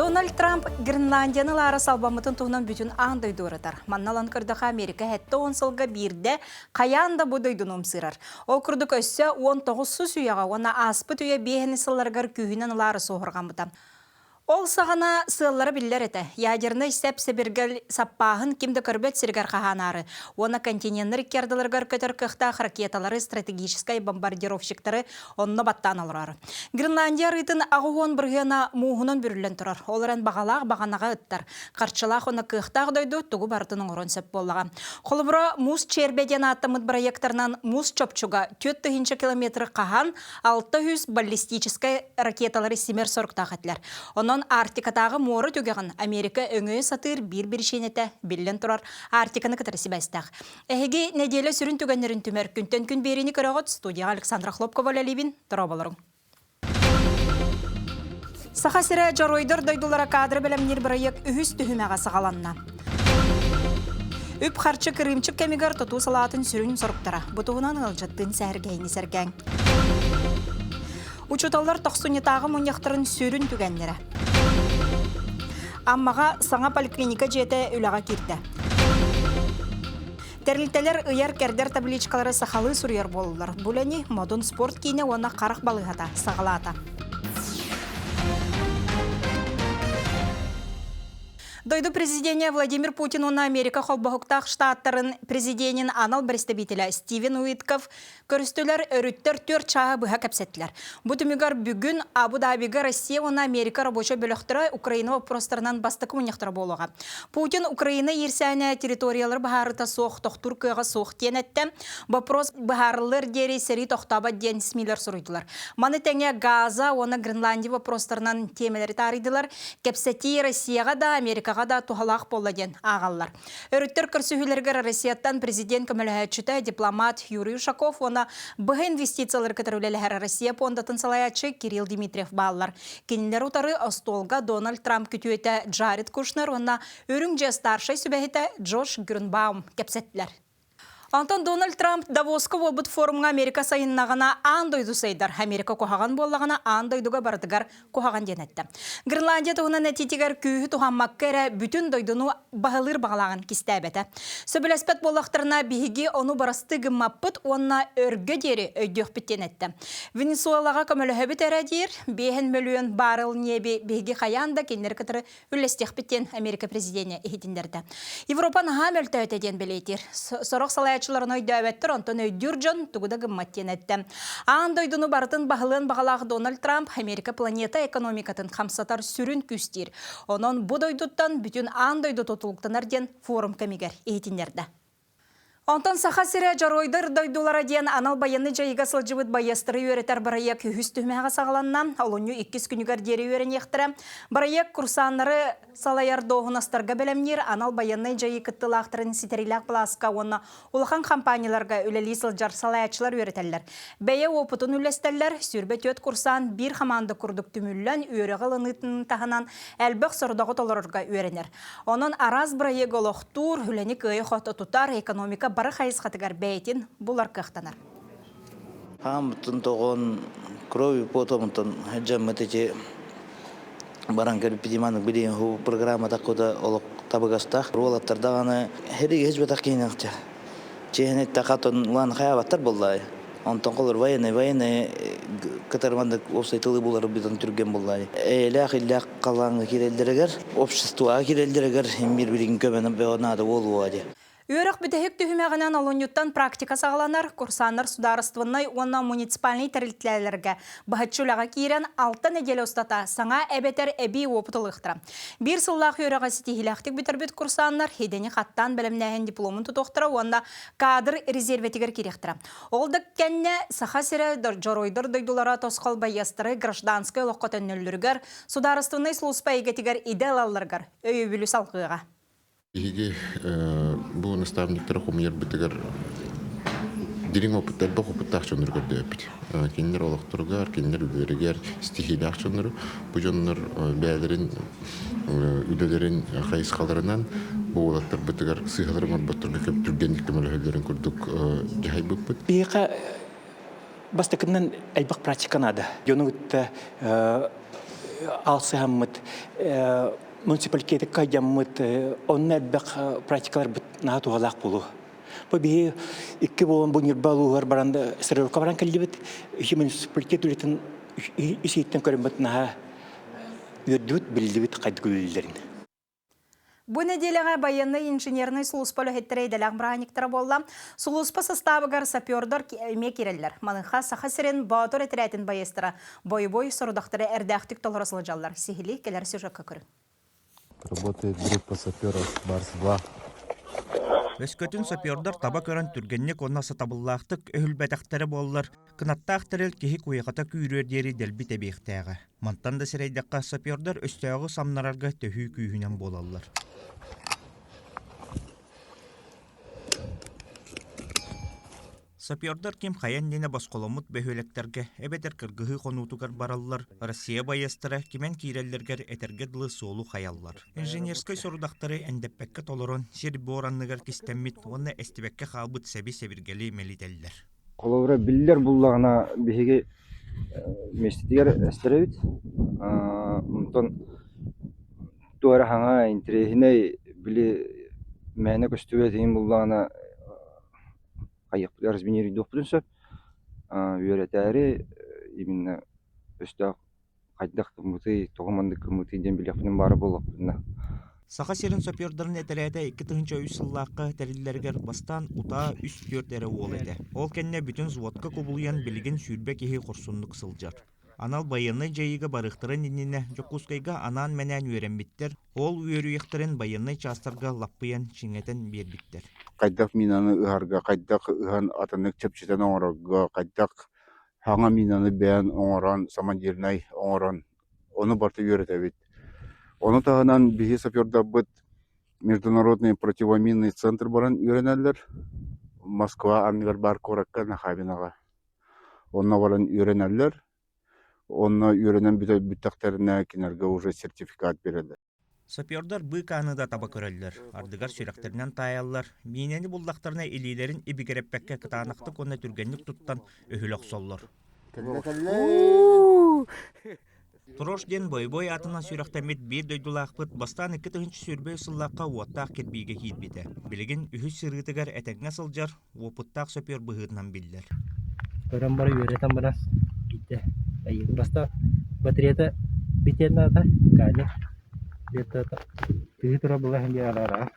Donald Trump Гренландияны лары салбамытын туғынан бүтін аңдай дұратар. Манналан күрдіға Америка әтті 10 сылға бірде қаянда бұдайдың өмсырар. Ол күрдік өсі 19 сүз үйаға, оны аспыт үйе бейхіні сылларғар күйінен лары соғырған бұтам. Ол сағана сыллары білдер еті. Ядерны сәп сәбіргіл саппағын кімді көрбет сіргар қағанары. Оны континенттер керділергар көтір қықтақ ракеталары, стратегическай бомбардировщиктары онны баттан алырар. Гренландия рытын ағуын біргена муғынан бүрілен тұрар. Оларын бағалақ бағанаға ыттар. Қарчылақ оны қықтақ дойды тұғы бартының ұрын сөп болыға. Қолыбыра мұз чербеден аттымыд проекторнан мұз чопчуға 400 километр қаған 600 баллистическай ракеталары семер сорықтақ әтлер. Онын Артикатағы моры төгеғін Америка өңі сатыр бір шенеті білін тұрар Артиканы кітірісі бәстіғ. Әхеге неделі сүрін түгенлерін түмер күнтен күн беріні көріғыт студияға Александра Хлопкова ләлебін тұра болырың. Саха сірі жаройдыр дойдулара кадры бәлемнер бірайек үхіс түхімеға сағаланна. Үп қарчы кірімчік кәмігер тұту салатын сүрін сұрықтара. Бұтуғынан ғылжаттың сәргейні сәргәң. Учуталар тоқсунетағы мұнияқтырын сүрін түгенлері. Аммаға саңа поликлиника жеті үліға керді. Тәрілтелер ұяр кәрдер табличкалары сақалы сұрыяр болылар. Бұләне модун спорт кейіне оны қарық балығата, сағалата. Дойду президент Владимир Путин на Америка холбахуктах штаттарын президентин анал представителя Стивен Уитков көрістілер өріттер төр чаға бұға кәпсеттілер. Бұтымығар бүгін Абу-Дабиға Россия на Америка рабоча бөліқтірі Украина вопростарынан басты коммунияқтыры болуға. Путин Украина ерсәне территориялар бағарыта соқ тоқтур көға соқ тен әтті. Вопрос бағарылыр дері сәрі тоқтаба ден смилер сұрыдылар. Маны тәңе Газа, оны Гренландия вопростарынан темелері таридылар. Кәпсетті Россияға да Америка да тухалақ болладен ағалар. Өріттер көрсігілергер Россияттан президент көміліғатшыта дипломат Юрий Ушаков, оны бұғы инвестициялар кітірулелі Россия пондатын салаячы Кирилл Дмитриев балылар. Кенілер ұтары Остолға Дональд Трамп күтуеті Джаред Кушнер, оны өріңже старшай сүбәхеті Джош Грюнбаум кепсеттілер. Антон Дональд Трамп Давосқа болбыт форумға Америка сайыннағына андойду сайдар. Америка қоғаған болағына андойдуға бардығар қоғаған денетті. Гренландия тұғына нәтетігер күйі тұған маккәрі бүтін дойдуну бағылыр бағалаған кістәбеті. Сөбілеспет болақтарына бейге оны барасты гыммаппыт, онына өргі дері өйдеқ біттен әтті. Венесуэлаға көмілі хөбіт әрәдер, 5 миллион барыл небе бейге қаянда кенлер кітірі үлестеқ біттен Америка президенті ехетіндерді. Европан ғамел тәуетеден білейтер. Сорық салай Чыларын өйдәветтір, онтын өйдүржон тұғыда гымматтен әтті. Андойдыны бартын бағылын бағалағы Дональд Трамп Америка планета экономикатын қамсатар сүрін күстер. Онын бұд ойдыттан бүтін андойды тотылықтан әрден форум кәмегер ехетіндерді. Онтан саха сірі жаройдыр дойдулара ден анал баянны жайыға сылжыбыт байыстыры өретер бараяк үхіс түмеға сағаланна, олоню 2 күнігер дері өрен ектірі. Бараяк курсанлары салаяр доғын астарға бәлемнер анал баянны жайы кыттылақтырын ситерилак пласка оны улахан компанияларға өлелі сылжар салаячылар өретелер. Бәйе опытын үлестелер, сүрбет өт курсан бір хаманды күрдік түміллен өрі ғылынытын тағынан әлбіқ сұрдағы толырырға өренер. Оның араз бараяк олықтур, үлені көйі қоты тұтар экономика бары қайыз қатығар бәйтін бұлар қықтанар. Хамтын тоғын крови потомытын жамматычы баранкер пидиманық білейін ху программа тақуда олық табығастақ. Ролаттардағаны хереге хезбет ақиынақча. Чехенет тақатын ұлан қаябаттар боллай. Онтан қолыр вайны катармандық опсайтылы болар бидон түрген боллай. Ләқ қалаңы керелдерігер, обществуға керелдерігер, бір-бірін көмені бәғанады болуға де. Өрік бүтәхек түхімеғінен олынюттан практика сағаланар, курсанар сударыстывыннай онна муниципальный тәрілтләлерге бұхатшулаға кейрен 6 неделі ұстата саңа әбетер әбей опытылықтыра. Bir сыллақ өріға сетихиләқтік бітірбет курсанар, хедені қаттан бәлімнәген дипломын тұтықтыра, онда кадр резерветігер керектіра. Олдық кәнне саха сірі жаройдыр дойдулара тосқал байястыры гражданскай лоққатын нөлліргер, сударыстывынай слуспай егетігер иделаларгар, өй бүлі салқыға. Иге бұл наставниктер хумер битегер дирин опыттар бақ опыттақ жоныр көрдөпіт. Кенлер олық тұрғар, кенлер өрігер, стихилі ақшоныр. Бұл жоныр бәлерін, үлелерін қайыз қаларынан бұл олаттар бітігер сыйғаларың орбаттырға көп түргендікті мәлі көрдік жай бұппыт. Бастықынан әлбақ практиканады. Жоны өтті алсыһаммыт муниципалитеті кайдаммыт онна бәк практикалар бит наһа тугалак булу. Бу бии икки болон бу нирбалугар баранда сырырка баран келдибит. Иши муниципалитет үретін иситтен көрүмбөт наһа үрдүт билдибит кайдгүллерин. Бу неделяга военный инженерный служба хеттерейделяк браниктара болла. Служба составыгар сапердор эме киреллер. Маныха сахасырен баатор этеретин байыстыра. Бой-бой сорудактары эрдәхтик толоросылы жаллар. Сихили келер сюжетка көрүн. Работает группа саперов Барс-2. Өскөтүн сапердар таба көрөн түргенник онна сатабыллаактык өһүлбәтәхтәре боллар. Кынаттаахтырыл кихи куйгата күйрөр дери делбит эбехтәгә. Мантан да сирәйдәккә сапердар өстәгы самнарарга төһү күйүнән болаллар. Сапердар ким хаян нене басколамут бөһөлектерге эбетер кыргыһы конутугар бараллар. Россия байыстыра кимен киреллергер этерге дылы соолу хаяллар. Инженерской сорудактары эндеппекке толорон сир боранныгар кистеммит, онна эстибекке халбыт себи себиргели мелителлер. Коловра биллер буллагына биһиги местигер эстеребит. Мунтон туара ханга интерехине били мәне көстүбетин буллагына Кайыклар разминери допринсеп, үйрәтәре именно өстә кайдак кымыты, тогыманды кымыты ден биләфнең бары булып. Саха серин сапердарын этерәдә 2-нчы үсыллакка тәрилләргә бастан ута 3-4 эре ол иде. Ол кенне бүтүн зводка кубулган билген сүрбә кеһи курсунлык сылжар. Анал баянный жайыга барыктырын инне жокускайга анан менен үйрәнбиттер. Ол үйрүектәрен баянный частарга лаппыян чингетен бербиттер. Кайдак минаны ыһарга, кайдак ыһан атынык чепчетен оңорга, кайдак хаңа минаны бән оңоран, самандирнай оңоран. Оны барты үйрәтәбит. Оны тагынан биһи саперда бит международный противоминный центр баран үйрәнәләр. Москва амнигар бар коракка нахабинага. Онна баран үйрәнәләр. Онна үйрәнән биттәктерне кинәргә уже сертификат бирәләр. Сапердар быканы да таба көрәлләр. Ардыгар сүрәктернән таяллар. Минәне булдактарына илиләрен ибигерәппәккә кытанакты конна түргәнлек туттан өһүләк соллар. Трош ден бой-бой атына сүрәктәмит бир дөйдулакпыт бастан 2-нчы сүрбә сыллакка уаттак кирбиге китбите. Билеген үһү сырытыгар этәңгә сылжар, опыттак сапер быһытнан билләр. Көрәм бары үйрәтәм бара. Итте. Баста батарея битенә та, кәне. Бетта. Тиги тора була хәнди алара.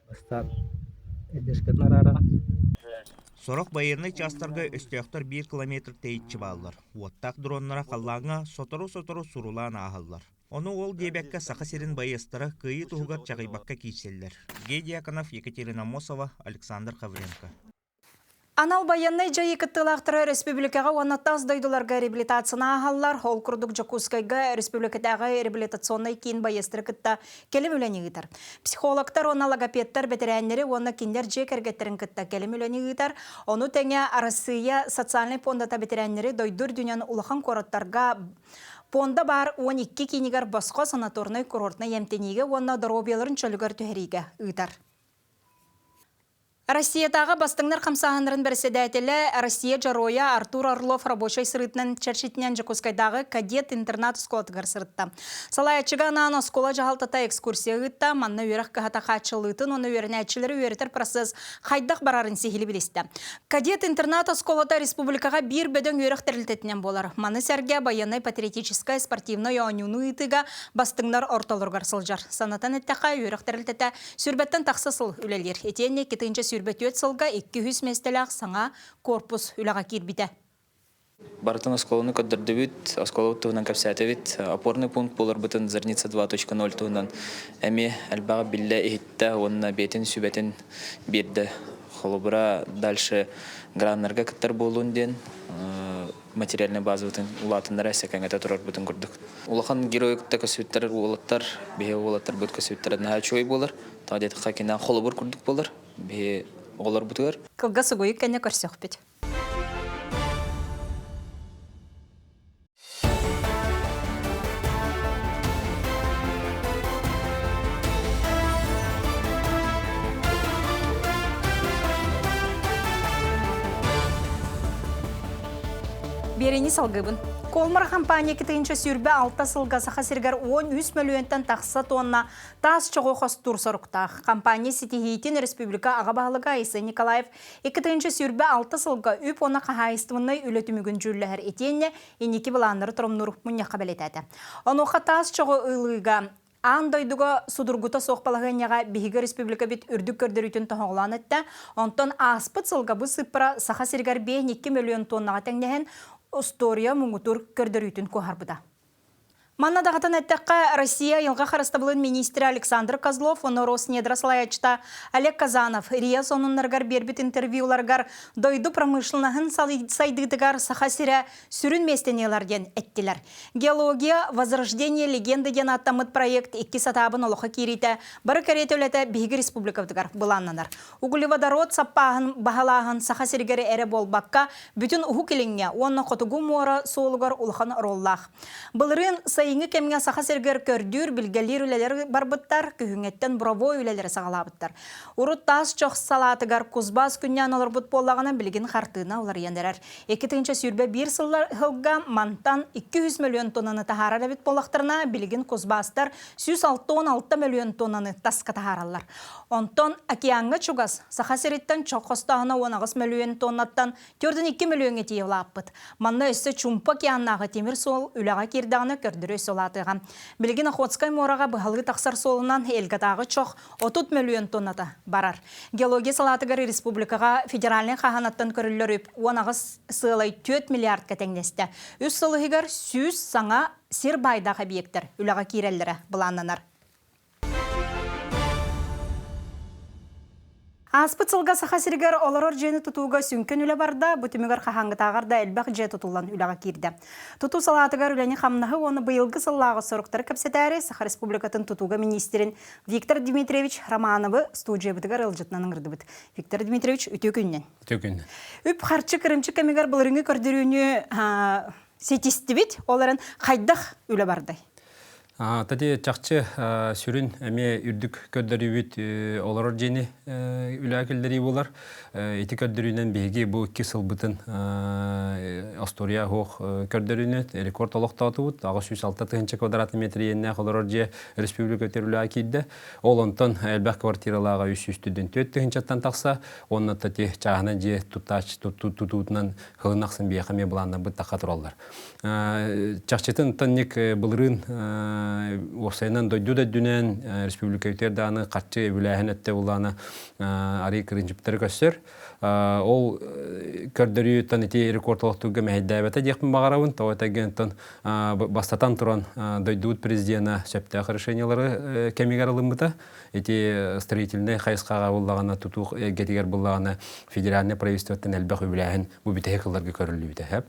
Баста эдешкәннәр. Сорок байырны частарга өстөктөр 1 километр тейитчи баллар. Уаттак дроннара қаллаңа сотору сурулан ахаллар. Оны ол дебекке саха серин байыстыра кыйы тугар чагыйбакка кийселлер. Гедия Канов, Екатерина Мосова, Александр Хавренко. Анал баянный жайы кыттылақтыры республикаға онаттас дойдуларға реабилитацияна ағалар, ол күрдік Жокускайға республикадағы реабилитационный кейін байыстыры кытта келім үләні ғытар. Психологтар, оны логопедтар, бетерәнлері, оны киндер жек әргеттерін кытта келім үләні ғытар. Оны тәңе Россия социальный фондата бетерәнлері дойдур дүнен улахан короттарға Понда бар 12 кинигар басқа санаторный курортна емтенеге, оны дробияларын чөлігер түхериге ғытар. Россиятағы бастыңнар қамсағанырын бірседәтелі Россия Жароя Артур Орлов рабочий сырытынан чәршетінен Жокускайдағы кадет интернат сколатығар сырытта. Салаячыға нан скола жағалтата экскурсия ғытта, манна үйрек қағата қатшылытын, оны үйренәтшілері үйретер процесс қайдақ барарын сехілі білесті. Кадет интернат сколата республикаға бір бөдің үйрек тәрілтетінен болар. Маны сәрге баянай патриотическая спортивной оңюну ұйтыға бастыңнар орталырғар сылжар. Санатан әттіға үйрек тәрілтеті сүрбеттен тақсысыл үлелер. Етенне кетінші сүрбет сылға 200 местелек саңа корпус үліға кирбіде. Бартын осколыны көддірді бүт, осколы тұғынан кәпсәті бүт, опорный пункт болар бұтын Зарница 2.0 тұғынан әме әлбаға білі ехетті, онына бетін сүбетін берді. Холыбыра дальше граннарға күттір болуын ден, материальный базы бұтын ұлатындар әсекәңеті тұрар бұтын күрдік. Улахан героикті көсіттер олаттар, бе олаттар бұт көсіттер әдіна чой болар, тағдеті қакина холыбыр күрдік болар, бе олар бұтығар. Кылғасы қойы кәне көрсек бет. Берені салғыбын. Колмар компания китинче сүрбе 6 сылга саха сиргер 13 миллионтан тақса тонна тас чоғы қостур сорықтақ. Компания Ситихитин Республика Ағабағылыға Исы Николаев китинче сүрбе 6 сылга үп оны қағайыстымынай үлетімігін жүрләр етенне енекі біланлары тұрымнұр мұнья қабелетәді. Онуға тас чоғы ұйлыға Андойдуга судургута соқпалағыняға Бихига Республика бит үрдік көрдірүтін тоғылан етті. Онтон аспыт сылға бұ сыпыра саха сиргер 2 миллион тоннаға тәңнеген Устория мұңытур көрдірүтін көғарбыда. Манна дағатын әттіққа Россия елға қарыстабылын министрі Александр Козлов, оны Роснедрослаячта Олег Казанов, Рия сонынларғар бербіт интервьюларғар дойду промышленағын сайдыдығар сахасиря сүрін местенелерден әттілер. Геология, возрождение легенды ден аттамыт проект 2 сатабын олыққа керейті бары кәрет өлеті Бейгі республикавдығар бұланнанар. Углеводород саппағын бағалағын сахасиргері әрі болбаққа бүтін ұху келіңе, оны қотығу мора соылығар ұлған роллақ. Бұлырын сайыңы кемге саха сергер көрдүр билгелер үлелер барбыттар, күхүңеттен брово үлелері сағалабыттар. Урут тас чоқ салатыгар кузбас күннян олар бұт болағына білген қартына олар ендерер. 2-ші сүрбе 1 сылға мантан 200 миллион тоннаны тахарар бит болақтарына білген кузбастар 116 миллион тоннаны тасқа тахаралар. Онтон океанға чугас саха сереттен чоқ қостағына 19 миллион тоннаттан 4-2 миллион етей олаппыт. Манна өсі чумпа океаннағы темір сол үліға кердағына көрдірі солатыға. Білген Охотскай мораға бұғалғы тақсар солынан елгатағы чоқ 30 миллион тонната барар. Геология салатыгар республикаға федеральный қағанаттан көрілер өп, онағыз сылай 4 миллиард кәтеңнесті. Үс сылығығар сүйіз саңа сер байдағы объекттер үліға керелері бұланнанар. Аспыт сылға саха сиргер оларор жені тұтуға сүнкен үлі барда, бұтымығар қағаңғытағарда әлбәқ же тұтылан үліға керді. Тұту салатығар үләне қамнағы оны бұйылғы сыллағы сұрықтары көпсетәрі Саха Республикатын тұтуға министерін Виктор Дмитриевич Романовы студия бұтығар ылжытынан ыңырды бұд. Виктор Дмитриевич, үте күннен. Үп қарчы кірімчі кәмегер бұлырыңы көрдіріуіне сетісті бет, оларын қайдақ үлі барды. Тәде чақчы сүрін әме үрдік көддірі олар жені үләкілдері болар. Еті көддірінен бейге бұл 2 сыл бұтын Астория хоқ көддіріне рекорд олықтаты бұд. Ағы 106 квадрат метр енне олар же республика өтер үләкейді. Ол онтан әлбәқ квартиралаға 300-ден 4-тен тақса, онына тәте чағына же тұтуытынан қылынақсын бейқаме бұландан бұд таққа тұралдар. Чақчытын тәннек бұлырын Осайынан дойду да дүнен республика өтерданы қатшы бүләхін әтті оланы ари кірінжіптері көстер. Ол көрдірі тәнеті рекордылықтуға мәйдәбәті декпін бағарауын. Тауыта генттен бастатан тұран дойдуыт президиена сөптәқ решениялары кәмегер алымыда. Эти строительные хайсқаға олағана тұтуқ гетігер болағана федеральный правительствоттен әлбәқ бүләхін бұбітәе қылларға көрілі біті.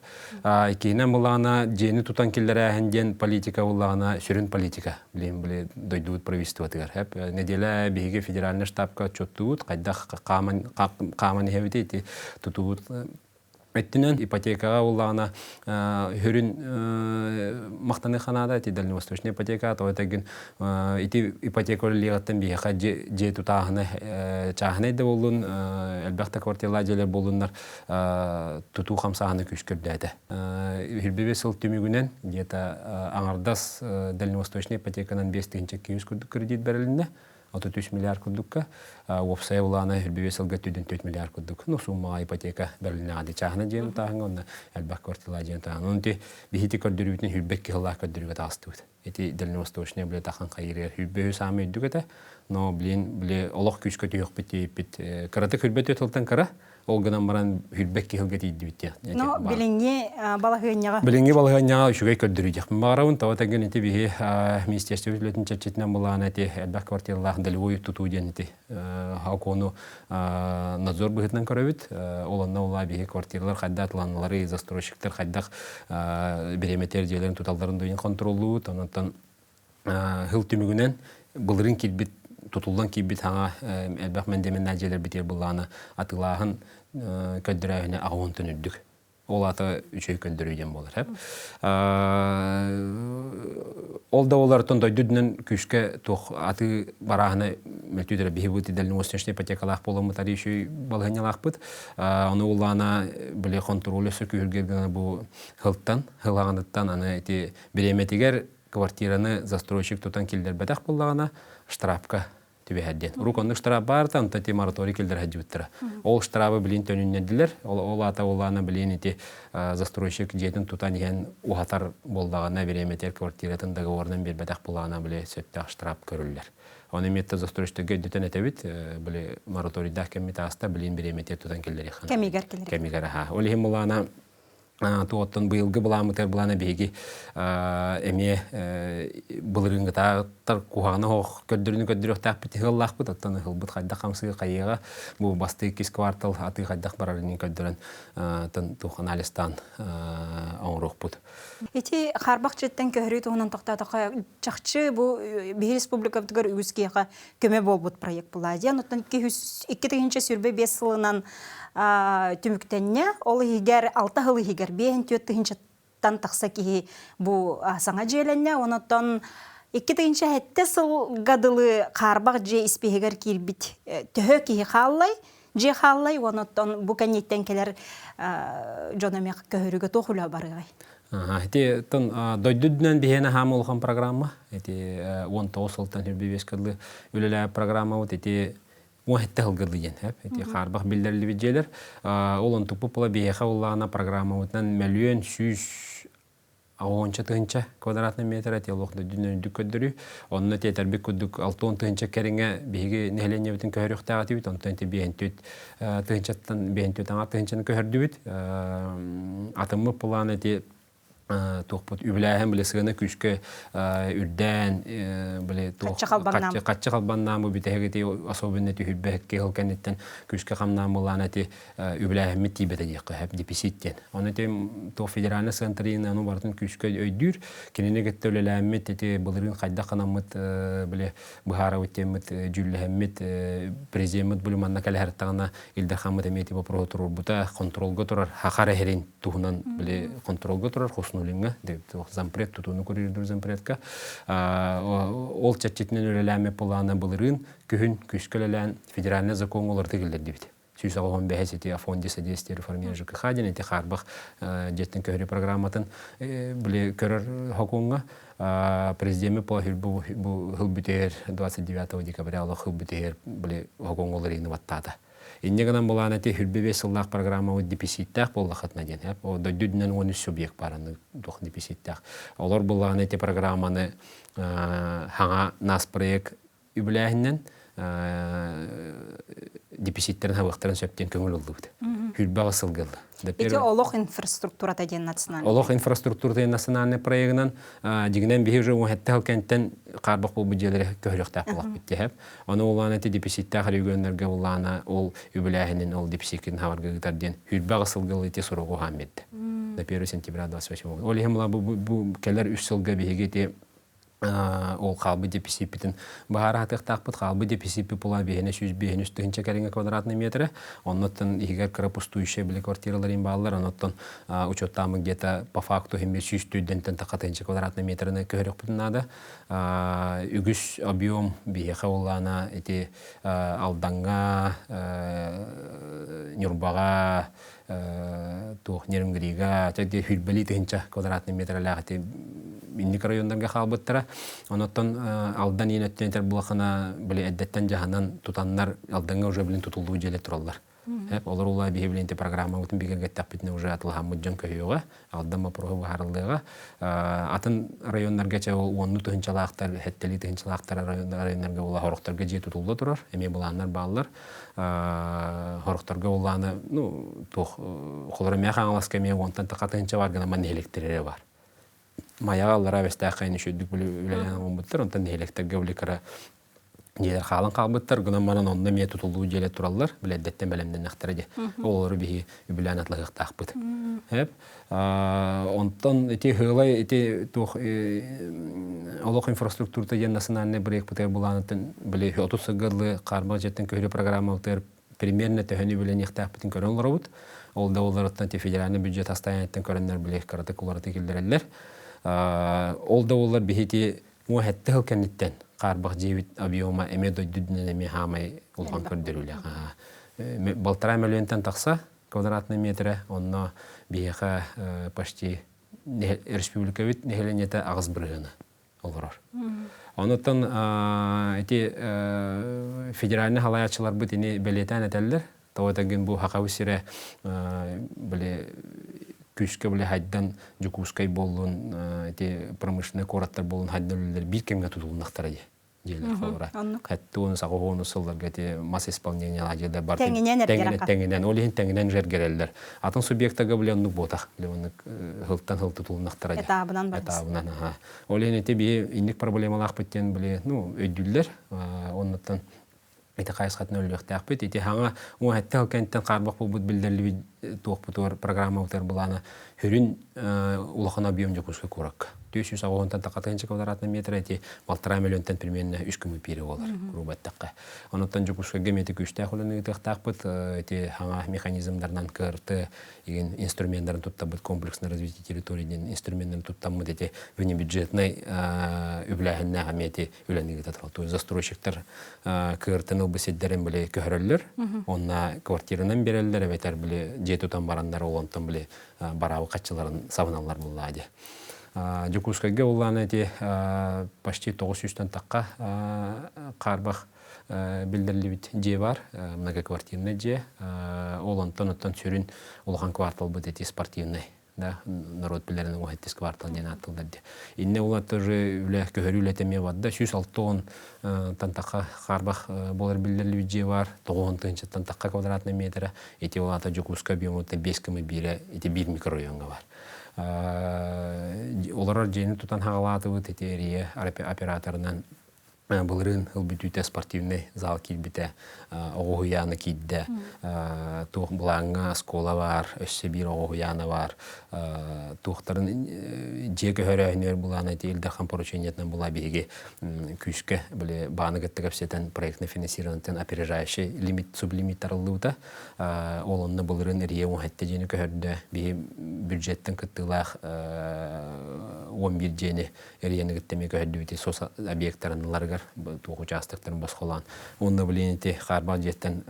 Кейінен болағана жені тұтан келдері әхінден политика олағана сүрін политика білем дойдуыт правительствотығар. Неделя бейге федеральный штабқа чөттуыт, қайдақ қаманы хәвіті тұтуыт Әттінен ипотекаға олағына хүрін мақтаны қанада, дальневосточный ипотека, тоғытагын ипотека олығаттан бейіға же тұтағыны чағынайды болуын, әлбәқті квартирла желер болуынлар тұту қамсағыны күшкірдәді. Хүрбебе сыл түмігінен, аңардас дальневосточный ипотеканан 5-200 кредит бәрілінді. 33 миллиард күрдікка, опсай олағына үрбебе сылға 4 миллиард күрдік. Сумма ипотека бәріліне ады чағына жем тағын, онына әлбәқ квартирла жем тағын. Онды бейхеті көрдірігітін хүрбекке қылақ көрдірігі тағысты өт. Эти дальневосточные біле тақын қайырер хүрбеу самы өйдік өті, но біле олық күш көті еқ біт. Қараты хүрбет өтілтен қара, ол ғынан баран хүрбекке қылға дейді бітті. Но біліңе балағыняға? Біліңе балағыняға үшігай көрдірігек. Бағарауын тауатагын әті бейі министерство өтілетін чәтчетінен болаған әті әлбәқ квартиралағын дәлі тұту ден әті хауқону надзор бұғытынан көрәбіт. Оланна ола бейі квартиралар қайда атыланылары, застройщиктер қайдақ береметер жерлерін тұталдарын дойын контролу, тонаттан хыл түмігінен бұлырын келбет tutuldan ki bir tane elbette mendemen neceler biter bulağına atılağın köldürüğüne ağuntun üddük. Olata üçü köldürüğüden olur hep. Olda olar tonda düdünün küçke toh atı barağını мөлтүдер бихибут идэлин уостыншны ипотекалах боламы тариши балганялахпыт. Оны улана биле контроль сөкүргергена бу хылттан, хылагандыттан аны эти береметигер квартираны застройщик тутан килдер бетах боллагана штрафка тибеһәдден. Руконнык штраф бар та анта мораторий килдер хәҗүттер. Ол штрафы билин төнүннәдиләр. Ол ата уланы билин эти застройщик жетин тутан ген ухатар боллагана береметер квартиратын договордан бербетах боллагана биле сөттәх штраф көрүлләр. Оны метта застройщикка дөтен этебит биле мораторийда кемит аста билин береметер тутан килдер яхан. Кемигер ха. Ол хем улана туоттон быйылгы буламытер булана беги эме булырыңга тар кухана хох көддөрүнү таппыт хыллахпыт аттан хылбыт хайда камсы кайыга бу басты 2 квартал аты хайдах барарын көддөрөн тан туханалистан оңрохпут. Эти харбак жеттен көһөрү тугунан токтатакка чакчы бу бир республикабытыгар үгүскега көмө болбут проект була. Диян оттан 2-нче сүрбе 5 жылынан түмүктенне ол егер 6 хыл егер 5-4 тан такса ки бу саңа желенне онотон 2-нче хетте сыл гадылы карбак же испегер кирбит төхө ки халлай же халлай онотон бу канеттен келер жономек көһөрүгө тохула барыгай. Эти тон дойдуднан бихена хамулхан программа эти 19 сылтан хүрбебес кылы үлеле программа вот эти уахетте хылгыдыен эти харбах билдерли биджелер олон тупу пола бихеха уллагана программа утнан миллион 100 квадратный метр эти лохны дүнөндүк көддөрү онны тетербик күдүк 6 тыгынча кереңе биги нехлене бүтүн көрүктагы тибит онтон те бентүт тыгынчаттан бентүт аңа тыгынчаны көрдүбүт атымы план эти тохпут үбләһәм биле сыгына күчкә үрдән биле тох катчы калбаннан бу битәгә особенно түйбәккә хылканеттан күчкә камнамылана ти үбләһәм митибәдә якы һәп деписиттен аны тем то федеральный центрын аны бартын күчкә өйдүр кинене геттөләләмме ти булырын кайда канамыт биле бухара үтемет жүлләһәммет президент булманна каләһәр тагына илдә хаммат эмети бу протокол бута контролга турар хакара херин тухунан биле контролга турар нулинга деп зампред тутуну көрүрдөр зампредка ол чатчитнен өреләме планы булырын күн күскөләлән федеральный закон оларды килдер дибит. Сүсагон бәһәсети фонды содействия реформе ЖКХ ден эти харбах жеттен көрү программатын биле көрөр хокунга президент по бу хылбитер 29 декабря алып хылбитер биле хокун оларын ваттада. Иннегенен буланы те хүрбебе сыллах программа у деписиттах боллахатна ден. О дойдүннен 13 субъект бараны дох деписиттах. Олар буланы те программаны хаңа нас проект үбләһеннән деписиттерин хабактарын сөптен көңүл булды. Хүрбәгә сылгыл. Эти олох инфраструктура таден национальный. Олох инфраструктура таден национальный проектынан дигенен бихи уже хәтта халкенттен карбак бу бүҗәләре көһрәктә булып битте һәп. Аны уланы те деписиттә хәргөннәргә уланы ол үбләһенен ол деписитин хаварга гитарден хүрбәгә сылгыл ите сорого хамет. На 1 сентября 28. Ол хемла бу келер 3 сылга бихиге те ол қалбы деписипитин бахара хатыктакпыт қалбы деписипи пула бехене 100 кереңе квадратный метр оннотон игер крапустующие биле квартираларын баалар оннотон учеттамы где-то по факту 100 студенттен такатынча квадратный метрне көрөкпүтүн нада үгүс объем бихеха улана эти алданга нюрбага тух нермгрига теде хүрбели тынча квадратный метр лагати инник райондарга халбыттара онотон алдан енеттентер булахана биле эддеттен жаһанан тутаннар алданга уже билин тутулуу желе тураллар. Хеп олар улай бихибленте программа утун бигерге таппитне уже атылган муджан көйөга алдан ма программа харылыга атын райондарга ча ол 10 тыгынчалактар хеттели тыгынчалактар райондарга ула хорохторга же тутулду турар эме буланнар баалар хорохторга уланы тох холора механаласка ме онтан такатынча бар гана ман электрире бар маяаллара вестакайны шүдүк бүлөлөн умбуттар онтан электрге уликара Дилер халын қалбыттар, гынан манан онны мие тутулуу желе тураллар, биледдеттен белемден нақтыраде. Олары бихи үбілән атлығық тақпыт. Онтан эти хылай, эти олық инфраструктурта ен национальный брейк бұтар бұланытын, біле 30 сығырлы қармақ жеттен көрі программа бұтар примерно төхіні білен ектақпытын көрін олары бұд. Ол да оларыттан те федеральный бюджет астайнеттен көрінлер біле қараты кулары текілдерелер. Ол да олар бихи те муәтті хылкәнеттен қарбақ жебит объема эме дойдудунан эме хамай улхан көрдөрүлө. Полтора миллионтан тақса квадратный метре, онно бияха почти республика вит нехеленете ағыз біргіні олырар. Онуттан эти федеральный халаячылар бит ини белетен этеллер. Тоотагын бу хакабы сире күскө хайдан жукускай болун эти промышленный кораттар болун хайдылар бир кемге тутулунактар желер холора. Хаттуун сагоonu сылларга те масс исполнение ладеда бар. Теңинен олин теңинен жергерелдер. Атын субъектага билен ну ботак, билен хылтан хылты тулунактар. Этабынан бар. Этабынан олин те би инник проблемалар биттен биле, ну өйдүллер. Оннан это кайсхатны өлөктәк бит. Ите хаңа у хәтта кенттен карбак бу билдерли тук бутор программа утар булана хүрүн улахана объем жокуска курак. 200 тақатынчы квадратный метр эти 1,5 миллионтан примерно 3 күмі пири болар грубаттаққа. Онуттан жокушка гемети күштә хулыны тахтак бит эти хаңа механизмдардан кырты еген инструменттарын туттабыт комплексный развитие территориядан инструменттарын туттамыт эти внебюджетный үбләһеннә гәмети үләнеге татрал. То есть застройщиктар кыртыны бисетдерен биле көрөллөр. Онна квартиранан береллер, бетер биле жетутан барандар олонтан биле барабы катчыларын сабыналар буллади. Жукускайга улланы эти почти 900-тан таққа қарбақ билдерли бит же бар, многоквартирный же. Олонтан сүрін улхан квартал бит эти спортивный. Да, народ билерінің оғеттес квартал ден аттылдады. Инне олар тоже үлі көхөрі үлетеме вадда. 106 тантаққа қарбақ болар билдерли бит же бар. 90 тантаққа квадратный метрі. Эти олата Жукуска биомуты 5 кімі бире, эти 1 микрорайонға бар. Олар жені тұтан хағалаты бұд етерие операторынан бұлырын ұлбүтүйті спортивный зал келбіті оғуяны кейді. Туқ бұлаңа скола бар, өсі бір оғуяны бар. Туқтарын жегі өрәйінер бұланы елдерхан поручениетінен бұла беге күшкі баны ғытты көпсетен проектный финансированный опережающий лимит, сублимиттар ұлыуыда. Олынны бұлырын рие оңғатты жені көрді. Бе бюджеттің күттілақ 11 жені риені күттеме көрді өте сос объекттарынларғар туқ участықтарын босқолан. Онны біленеті қарбан жеттен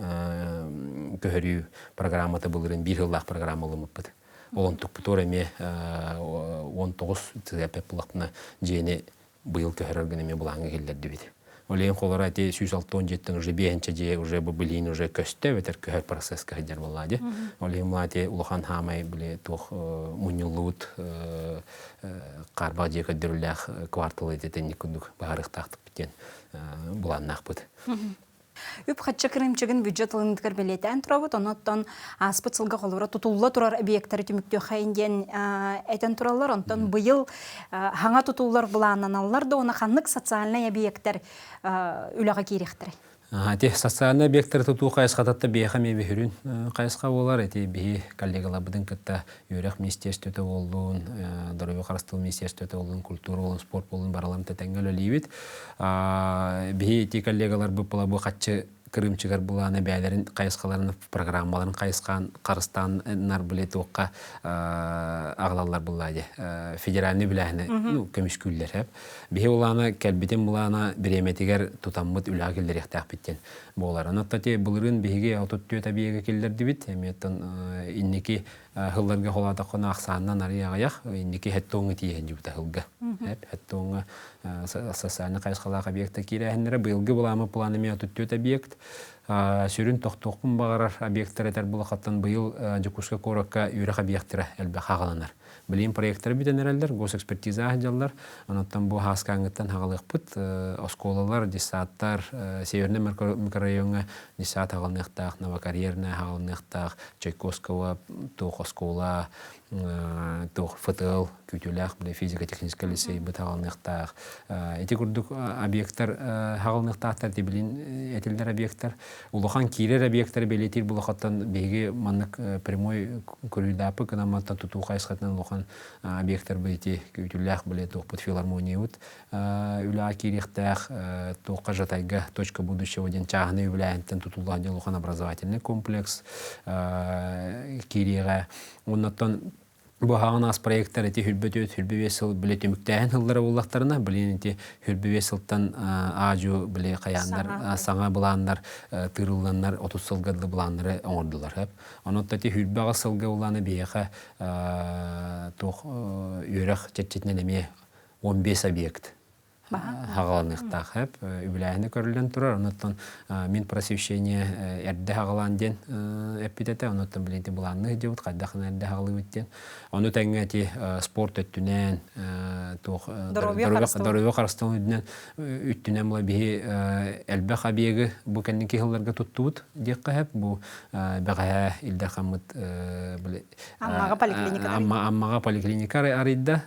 көрі программаты бұлырын бір жыллақ программа олымып бұд. Олын тұқпытор әме 19 тізәпеп бұлақтына жені бұйыл көріргініме бұлаңы келдерді беді. Олейін қолар әте 167 уже бейінші же уже бұлейін уже көсті өтер көхер процесс көхедер болады. Олейін мұлаты ұлған хамай біле тұқ мұнылуыт қарбақ же көдіріләқ кварталы ететен некүндік бағарық тақтық бітен бұланнақ бұд. Үп қатшы кірімчігін бюджет ұлындығыр білетен тұрабыд, оныттан аспыт сылға қолыра тұтулла тұрар объекттары түмікті қайынден әтен тұралар, онтан бұйыл хаңа тұтулар бұланан алылар да оны қанлық социальный объекттер үліға керектірі. Социальный объекттер тұту қайысқататты бейха мебе хүрін қайысқа олар. Бейі коллегалар бұдың күтті үйрек министерствөті олуын, дұрыбы қарастыл министерствөті олуын, культура олуын, спорт олуын бараларым тәтәңгел өлейбет. Бейі коллегалар бұпыла бұл қатшы кірімчігер бұланы бәлерін қайысқаларын программаларын қайысқан қарыстанар білеті оққа ағылалар бұлады. Федеральный біләні көміш күлдер. Бейі оланы кәлбетен бұланы біреметігер тұтаммыд үлі келдер ектәқ біттен болар. Анаттаты бұлырын бейге аутоттүйет әбейге келдерді біт. Әметтен иннекі хылларға қолатақына ақсанынан арияғаяқ, иннекі әттоңы тиеген жүбіті хылға. Әттоңы социальный қайысқалақ объекті керәхінлері бұйылғы бұламы планымен аутоттүйет объект. Сүрін тоқтоқпын бағарар объекттер әтер бұлақаттан бұйыл жүкушқа қораққа үйрек объекттері әлбі қағаланар. Білейін проекттері бітен әрелдер, госэкспертиза ақжалдар. Анаттан бұл хасқаңыттан қағалық бұд. Осколалар, десаттар, северный микрорайонға десат ағалнықтақ, Новокарьерная ағалнықтақ, Чайковского, тоқ оскола, тоқ ФТЛ, күтіләқ, физико-технический лицей бұд ағалнықтақ. Эти күрдік объекттер ағалнықтақтар, білейін әтелдер объекттер. Улахан кирер объекттер белетир бұлақаттан бейге маннық прямой көрілдапы кінаматтан тұту қайысқатынан улахан объекттер бейте күтіләқ біле тоқпыт филармония өт. Үлі керектәқ тоққа жатайға точка будущего ден чағыны үләйінтен тұтулған улахан образовательный комплекс кереға. Оннаттан Bu hağınas proyektler eti hülbötüt, hülbüvesıl bile tümüktähen hıllara ullaqtarına, bilin eti hülbüvesiltan aju bile kayanlar, sana bulanlar, tırılanlar, 30 sılgıdlı bulanları oңordular hep. Onu da ti hülbüğa sılgı ulanı biyeğe toq yörek çetçetinen emeye 15 объект. Хағаланықтақ хәп, үбіләйіні көрілден тұрар, оныттан мен просвещение әрді хағалан ден әппететі, оныттан білінті бұланны жауыт, қайдақын әрді хағалы өттен. Оны тәңгәті спорт өттінен, дұрывы қарыстан өттінен бұла бейі әлбәқ абиегі бұл кәннен кейхыларға тұттуыт дейққа хәп, бұл бәғая илді қамыт аммаға поликлиника арыйда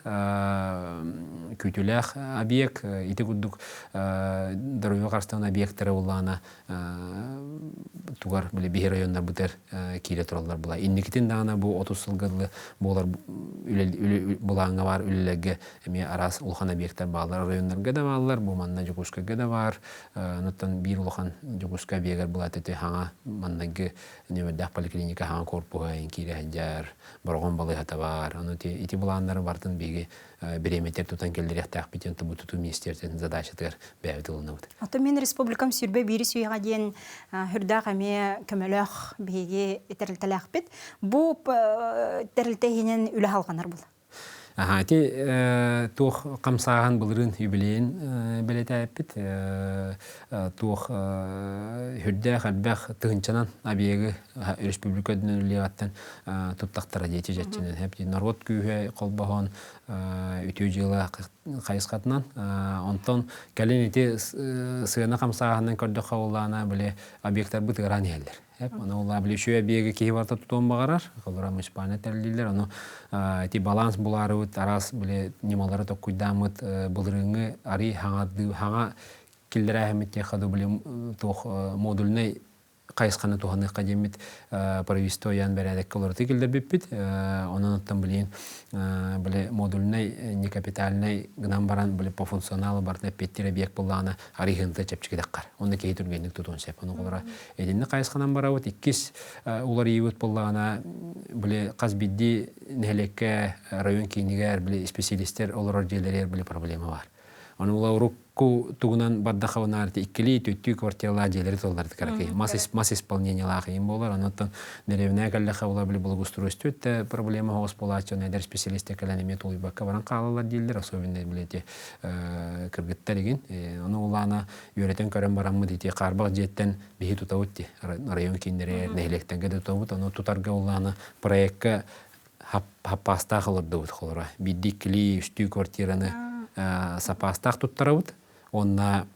күтіләқ объект, ити куддук дөрөбө карстан объекттері уллана тугар биле бир райондар бутер кире тураллар була. Инникитин дагана бу 30 сылгыдлы болар булаңа бар үлелеге эми арас улхан объекттер баалар райондарга да баалар, бу манна жукускага да бар. Нуттан бир улхан жукуска бегер булат эте хаңа маннагы немедах поликлиника хаңа корпуга кире хаджар боргон балы хата бар. Аны ити буланнар бартын беги береметер тутан келдерехтах битен тубуту министерствен задачатыр бәвдылынып. Аты мен республикам сүрбе бири сүйга ден хүрдә гаме көмөлөх беге этерлтеләк бит. Бу терилтehinen үле алганнар бул. Ти тух камсаган булрын юбилейн белетәпит тух хүрдә хәлбәх тыгынчанан абиеге республикадан үлегәттән туттактара дети җәтченен һәп народ күһә колбахан үтү җыла кайыскатнан онтон кәленети сыгына камсаганнан көрдө хавлана биле объекттар бутыран яллар. Оны улар биле шуя биеге кийварта тутон багарар, колора муспаны тәллилер, аны ти баланс булары ут арас биле немалары токуйдамыт булрыңы ари хаңа килдерә хәмитте хаду биле тох модульный кайысканы туханы кадемит провистоян берәдек колор тикилдер биппит, онан тан билен биле модульный не капитальный гнам баран биле по функционалы барны петтер объект булланы арихынты чепчикедеккар. Онда кей тургенлек тутун сеп. Аны колора эдинне кайысканан барабыт иккис улар ийбит булланы биле казбидди нелекке район кинигер биле специалисттер олар җеләр биле проблема бар. Аны улар урукку тугунан баддахавнарты иккили төттү квартиралар җеләре толларды каракай. Масс исполнение лахим болар. Анаттан деревня каллаха улар биле благоустройство это проблема госполачы, недер специалисты каланеме толыбакка баран калалар җеләр, особенно биле те кыргыттар иген. Аны уларны йөрәтен көрән бараммы дите карбак жеттен бихи тутавытты. Район киндере нелектәнгә дә тутавыт, аны тутарга уларны проектка хаппаста кылырды бут холора. Биддикли үстү квартираны сапастах туттарабыт, онна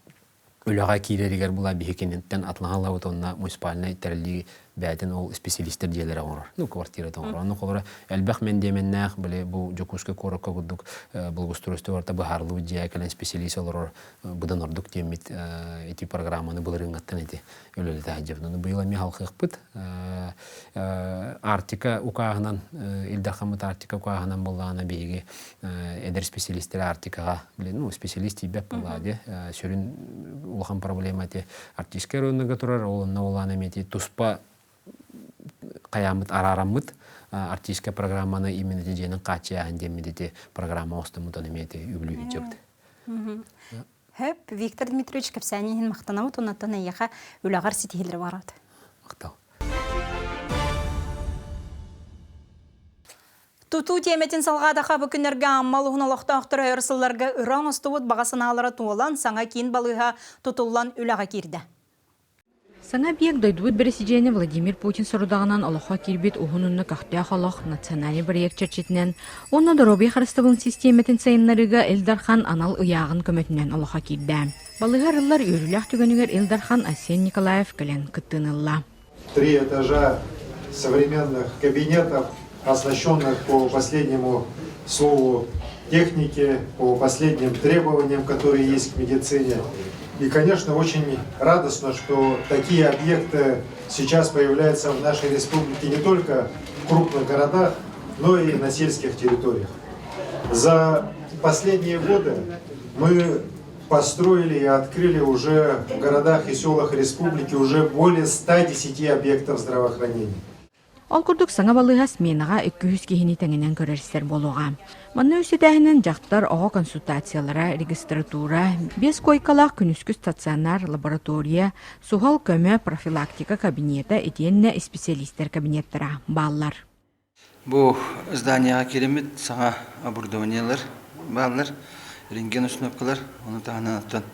үләгә киреригер була бихекеннен атланалабыт, онна муниципальный тәрелли бәйтен ол специалисттер җеләре орыр. Ну квартира таңыр. Аны колора әлбәх мен деменнәх биле бу жокуска коракка гудук благоустройство варта бахарлы җәкәлән специалист олар будан ордук темит эти программаны булырынгаттан эти өлеле тәҗибне быйла ми халкы кыпт Артика укагынан илдахамы Артика укагынан булганы беге эдер специалисттер Артикага биле ну специалист беп булади сүрүн улхан проблема те артистка районга турар олны уланы мети туспа каямыт арарамыт артистка программаны именно деженин кача андемидите программа остамутан эмети үблүгү жепти. Хеп Виктор Дмитриевич Капсянин мактанабыт, оннан яха үләгәр ситилер барат. Мактау. Туту теметин салгадаха бу күннәргә аммалыгын лохтактыр ярсылларга ыран астыбыт багасыналары туылан саңа кин балыга тутуллан үләгә кирде. Саңа биек дойдуыт бересижене Владимир Путин сорудағынан олоха кирбит ухунунны кахтя холох национальный проект чарчетінен, онна доробия харыстыбын системетин сайынларыга Элдархан анал ыяғын көмөтінен олоха кирді. Балыға рыллар өрілях түгөнігер Элдархан Асен Николаев көлен кыттынылла. 3 этажа современных кабинетов, оснащенных по последнему слову техники, по последним требованиям, которые есть к медицине. И, конечно, очень радостно, что такие объекты сейчас появляются в нашей республике не только в крупных городах, но и на сельских территориях. За последние годы мы построили и открыли уже в городах и селах республики уже более 110 объектов здравоохранения. Ол курдук саңа балыга сменаға 200 кихини тәңінен көрерістер болуға. Манны үсетәхінен жақтар оға консультациялара, регистратура, 5 койкалақ күнүскү стационар, лаборатория, сухал көмө профилактика кабинета, етенне специалистер кабинеттара баллар. Бу зданияға керемет саңа оборудованиялар баллар, рентген установкалар, оны тағынан аттан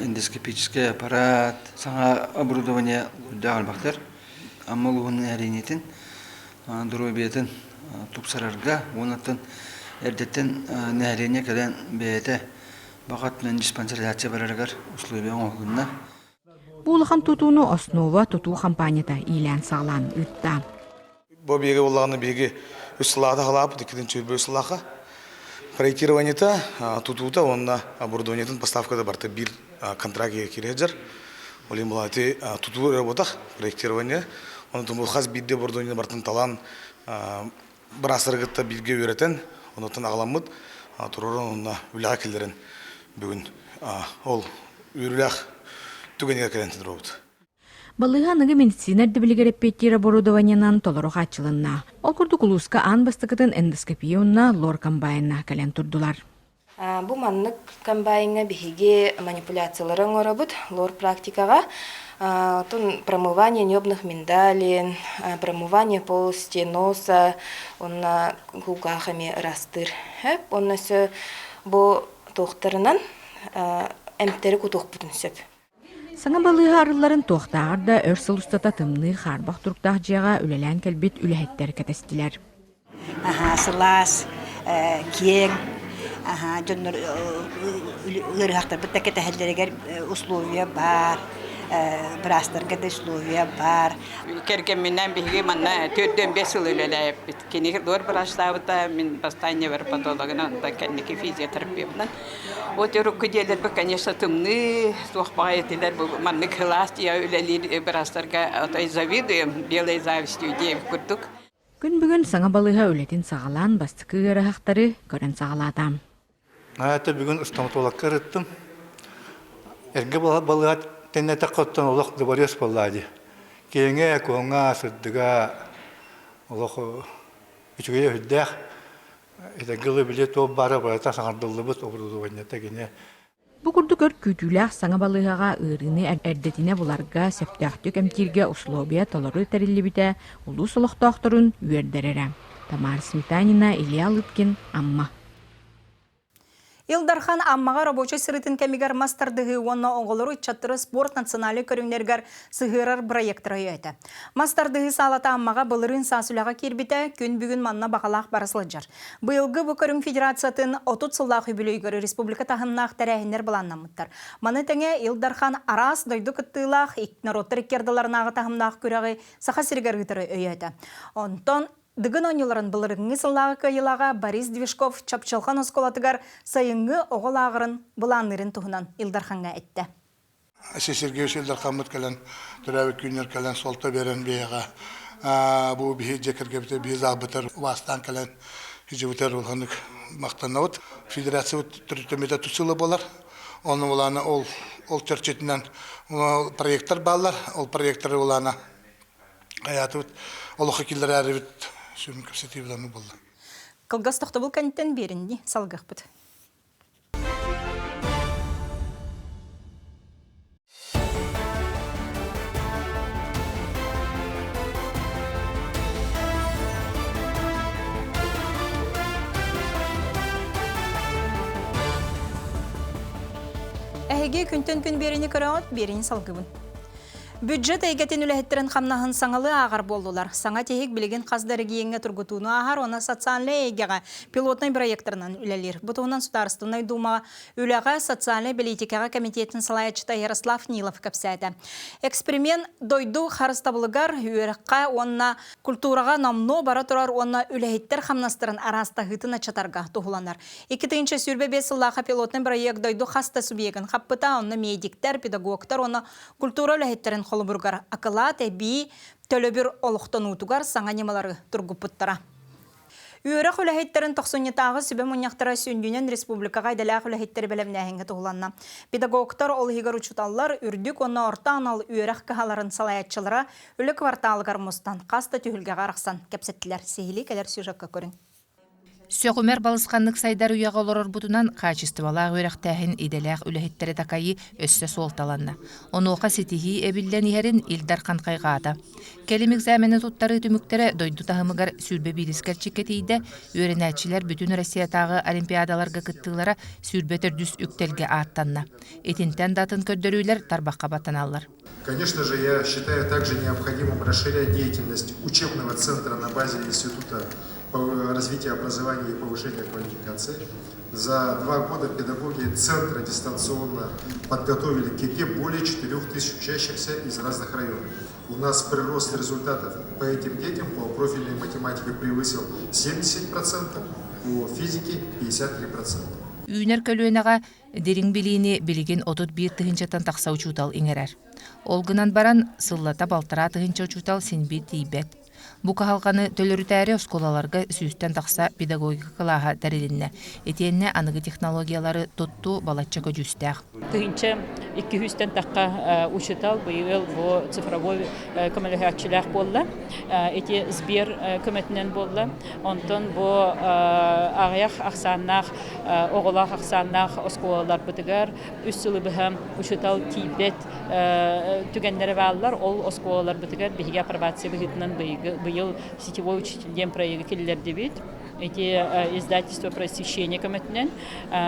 эндоскопический аппарат, саңа оборудование дағал бақтар. Аммал оның әренетін, дұру тупсарарға, онатын әрдеттен нәрене кәлен бәйті бағатмен диспансеризация барарығар условия оңғылына. Булыхан тутуну основа туту компанията илән сағлан үтті. Бұл беге олағаны беге үсілағды қалап, декеден чөлбе үсілаға. Проектированиета тутута, онына оборудованиетін поставкада барты бір контракт кереджер. Олен бұлаты туту работах, проектирование. Оны тұмыл қаз бидде бордуынен бартын талан бір асырғытта билге өретен, онытын ағаламыд, тұрырын онына үліға келдерін бүгін ол өріліғ түгенеге келентін робыд. Балыға нығы медицинар дебілігер әппеттер оборудованиянан толырық ачылынна. Ол күрді кулуска ан бастықытын эндоскопия онна лор комбайнна кәлен тұрдылар. Бұл маннық комбайнға бігеге манипуляцияларын орабыд лор практикаға. Тон промывание небных миндалин, промывание полости носа, он на гулгахами растыр. Он на все бо тохтарынан эмтери кутух бутун сөп. Саңа балыға арыларын тоқтағырда өрсіл ұстата тымны қарбақ тұрқтақ жиға үлелән кәлбет үләхеттер кәтестілер. Сылас, кең, жоннор ұрғақтар бұтта кәтәхелдерігер условия бар. Бірастарға да условия бар. Керкемінен бігі манна 4-5 жыл өлеләйіп. Кенеге дор бірастауыда мен бастайне бір патологынан да кәнеке физиотерапевтынан. Вот өрік күделер бұл, конечно, тымны, соқпаға етелер бұл манны класс, я өлелер бірастарға завидуем, белой завистью дейіп күрдік. Күн бүгін саңа балыға өлетін сағалан бастықы ғырағақтары көрін сағаладам. Әті бүгін стоматологқа рыттым. Әрге балыға теннете коттон олох деборес боллади. Кеңе коңа сырдыга олох үчүгө хүддэх. Этегиле билет о бара барата саңардылыбыт оборудованиета гене. Бу курдук күтүләх саңа балыгага ырыны әрдетине буларга септәхтүк әмтирге условия толору тәриллибите улус олохтоохторун үердерере. Тамара Сметанина, Илья Лыткин, Амма. Илдархан аммаға рабочий сырытын кәмігер мастардығы онна оңғылыру чаттыры спорт националы көріңдергер сығырар проекттыры өйті. Мастардығы салата аммаға бұлырын сасуляға кербіті күн бүгін манна бағалақ барысылыджар. Бұйылғы бұл көрің федерациятын 30 сыллағы бүлігері республика тағыннақ тәрәхіндер бұланнамыттар. Маны тәңе Илдархан арас дойды күттілақ икнароттыр керділарынағы тағымнақ көріғі сақа сіргер ғытыры өйті. Онтон Дыгын ойыларын бұлырыңы сыллағы кайылаға Борис Движков чапчылған осколатығар сайыңы оғылағырын бұланырын тұғынан Илдарханға әтті. Сергеевич Илдархан мұткалан, түрәві күнер кәлін солта берен бейға. Бұл бейі жекерге біте бейіз албытыр вастан кәлін жебітер олғандық мақтанауыт. Федерация түртімеде тұсылы болар. Оны оланы ол чәрчетінен проекттар балар. Ол проекттары оланы аяты бұд. Олықы келдер әрі бұд. Шүрін көпсетейбіланы болды. Қылғас тоқты бұл кәнттен берінді салғық бұд. Әйге күнтен күн беріні көріңіт, беріні салғыбын. Бюджет әйгетін үләхеттерін қамнағын саңалы ағар болдылар. Саңа тегек білеген қаздары кейінге тұрғытуыны ағар, оны социалы әйгеға пилотный проекторынан үләлер. Бұтығынан Сударстынай думаға үләға социалы политикаға комитетін салайчыта Ярослав Нилов көпсәді. Эксперимент дойду қарыстабылығар үйеріққа онына культураға намно бара тұрар онына үләхеттер қамнастырын араста ғытына чатарға тұғыланар. 2-ші сүрбе 5 сыллаға пилотный проект дойду қаста субъегін қаппыта онына медиктер, педагогтар, оны культура үләхеттерін холбургар акылат эби төлөбүр олуктан утугар саңа немалары тургупуттара. Үйрі құлахеттерін 90-тағы сүбе мұняқтыра сүндінен республикаға айдала құлахеттері бәлемнәхенге тұғыланна. Педагогтар ол хигар учуталлар үрдік онна орта анал үйрәқ кахаларын салаятчылыра үлі кварталығар мұстан қаста түйілге қарақсан кәпсеттілер. Сейлі кәлер сюжетқа көрін. Сөкүмер балысқанлык сайдар уяға олар бұтынан качестволақ өріқтәхін иделәқ үліхеттері такайы өссі солталанна. Оны оқа сетихи әбілден ерін илдар қанқайғада. Келім экзамені тұттары түміктері дойду тағымығар сүрбе бейдіскер чекетейді, өрінәтшілер бүтін Россиятағы олимпиадаларға кыттылара сүрбе түрдүс үктелге аттанна. Этинтен датын көддөрүйлер тарбаққа баттаналар. Конечно же, я считаю также необходимым расширять деятельность учебного центра на базе Института развития образования и повышения квалификации. За 2 года педагоги центра дистанционно подготовили к ЕГЭ более 4000 учащихся из разных районов. У нас прирост результатов по этим детям по профильной математике превысил 70%, по физике 53%. Үйнер көлуенеға дерин билиини билигин отут бир тыгынчатан тақса учутал иңерер. Олгынан баран сыллата балтыра тыгынча учутал синби тийбет. Бу кахалганы төлөрүтәре осколаларга сүүстен тақса педагогика кылаха тәрелинне. Этиенне аныгы технологиялары тотту балачча көжүстәк. Тыгынча 200-тен таққа учутал быйыл бу цифровой коммуникациялар болла. Эти Сбер көмөтүнөн болла. Онтон бу агаяк аксаннак, оголак аксаннак осколалар бытыгар үс жылы быһам учутал тийбет түгеннере баллар. Ол осколалар бытыгар биһиге апробация быһытынан быйыл сетевой учителем проекты келлер дебит. Эти издательства просвещения көмөтүнөн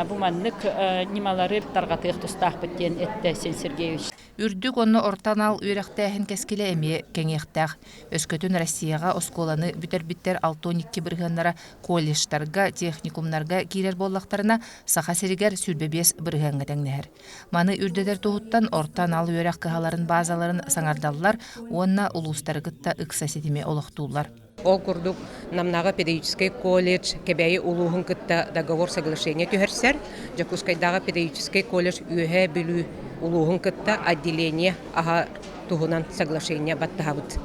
бу маннык нималары таргатык тустак биттен этте Сен Сергеевич. Үрдүк онны ортанал үйрәктәһен кескиле эме кеңехтәх. Өскөтүн Россияга осколаны бүтер-биттер 6-12 бирганнара колледждарга, техникумнарга кирер боллактарына саха серигер сүрбебес бирганга тәңнәр. Маны үрдәдер туһуттан ортанал үйрәк кыһаларын базаларын саңардаллар, онна улустаргытта ыкса сетиме олохтуулар. Ол курдук намнага педагогический колледж кебеи улуһун кытта договор соглашения түһәрсәр, Жакускайдагы педагогический колледж үһә билүү улуһун кытта отделение аха туһунан соглашение баттабыт.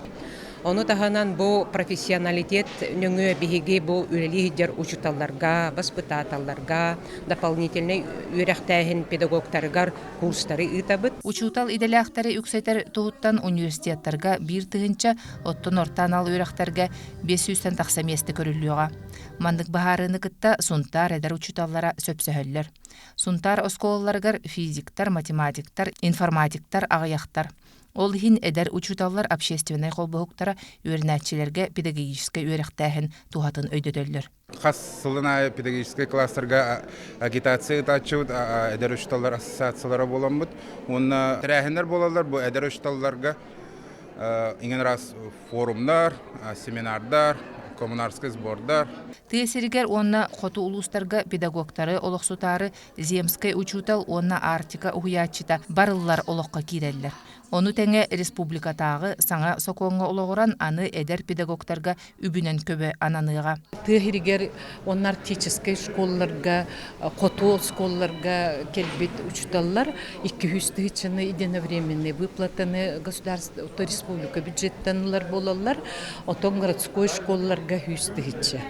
Оны таханан бу профессионалитет нөңө биһиги бу үлелиһидер учуталларга, воспитателларга, дополнительный үйрәктәһин педагогтаргар курстары ытабыт. Учутал иделяхтары үксетер туһуттан университеттарга бир тыгынча, оттон ортанал үйрәктәргә 500-тен тақса месте көрүлүгә. Мандык баһарыны кытта сунтар эдер учуталлара сөпсөһөллөр. Сунтар осколаларгар физиктар, математиктар, информатиктар, агаяктар. Ол хин эдер учуталлар общественный холбогуктара үйренәтчилерге педагогический үйрәктәһен тухатын өйдөтөллөр. Хас сылына педагогический класстарга агитация тачуд эдер учуталлар ассоциациялары боламбыт. Онна тәрәһеннәр болалар бу эдер учуталларга иңен раз форумнар, семинардар, коммунарский сбордар. Тесеригер онна хоту улустарга педагогтары олохсутары земской учутал онна артика уячита барыллар олоққа киреллер. Оны тәңе республикатағы саңа соконға олоғыран аны эдер педагогтарга үбінен көбі ананыға. Тесеригер оннар технический школларга, хоту школларга келбет учуталлар 200 тысячаны единовременные выплатаны государство, республика бюджеттанылар болалар, отон городской школларга 100 тысяча.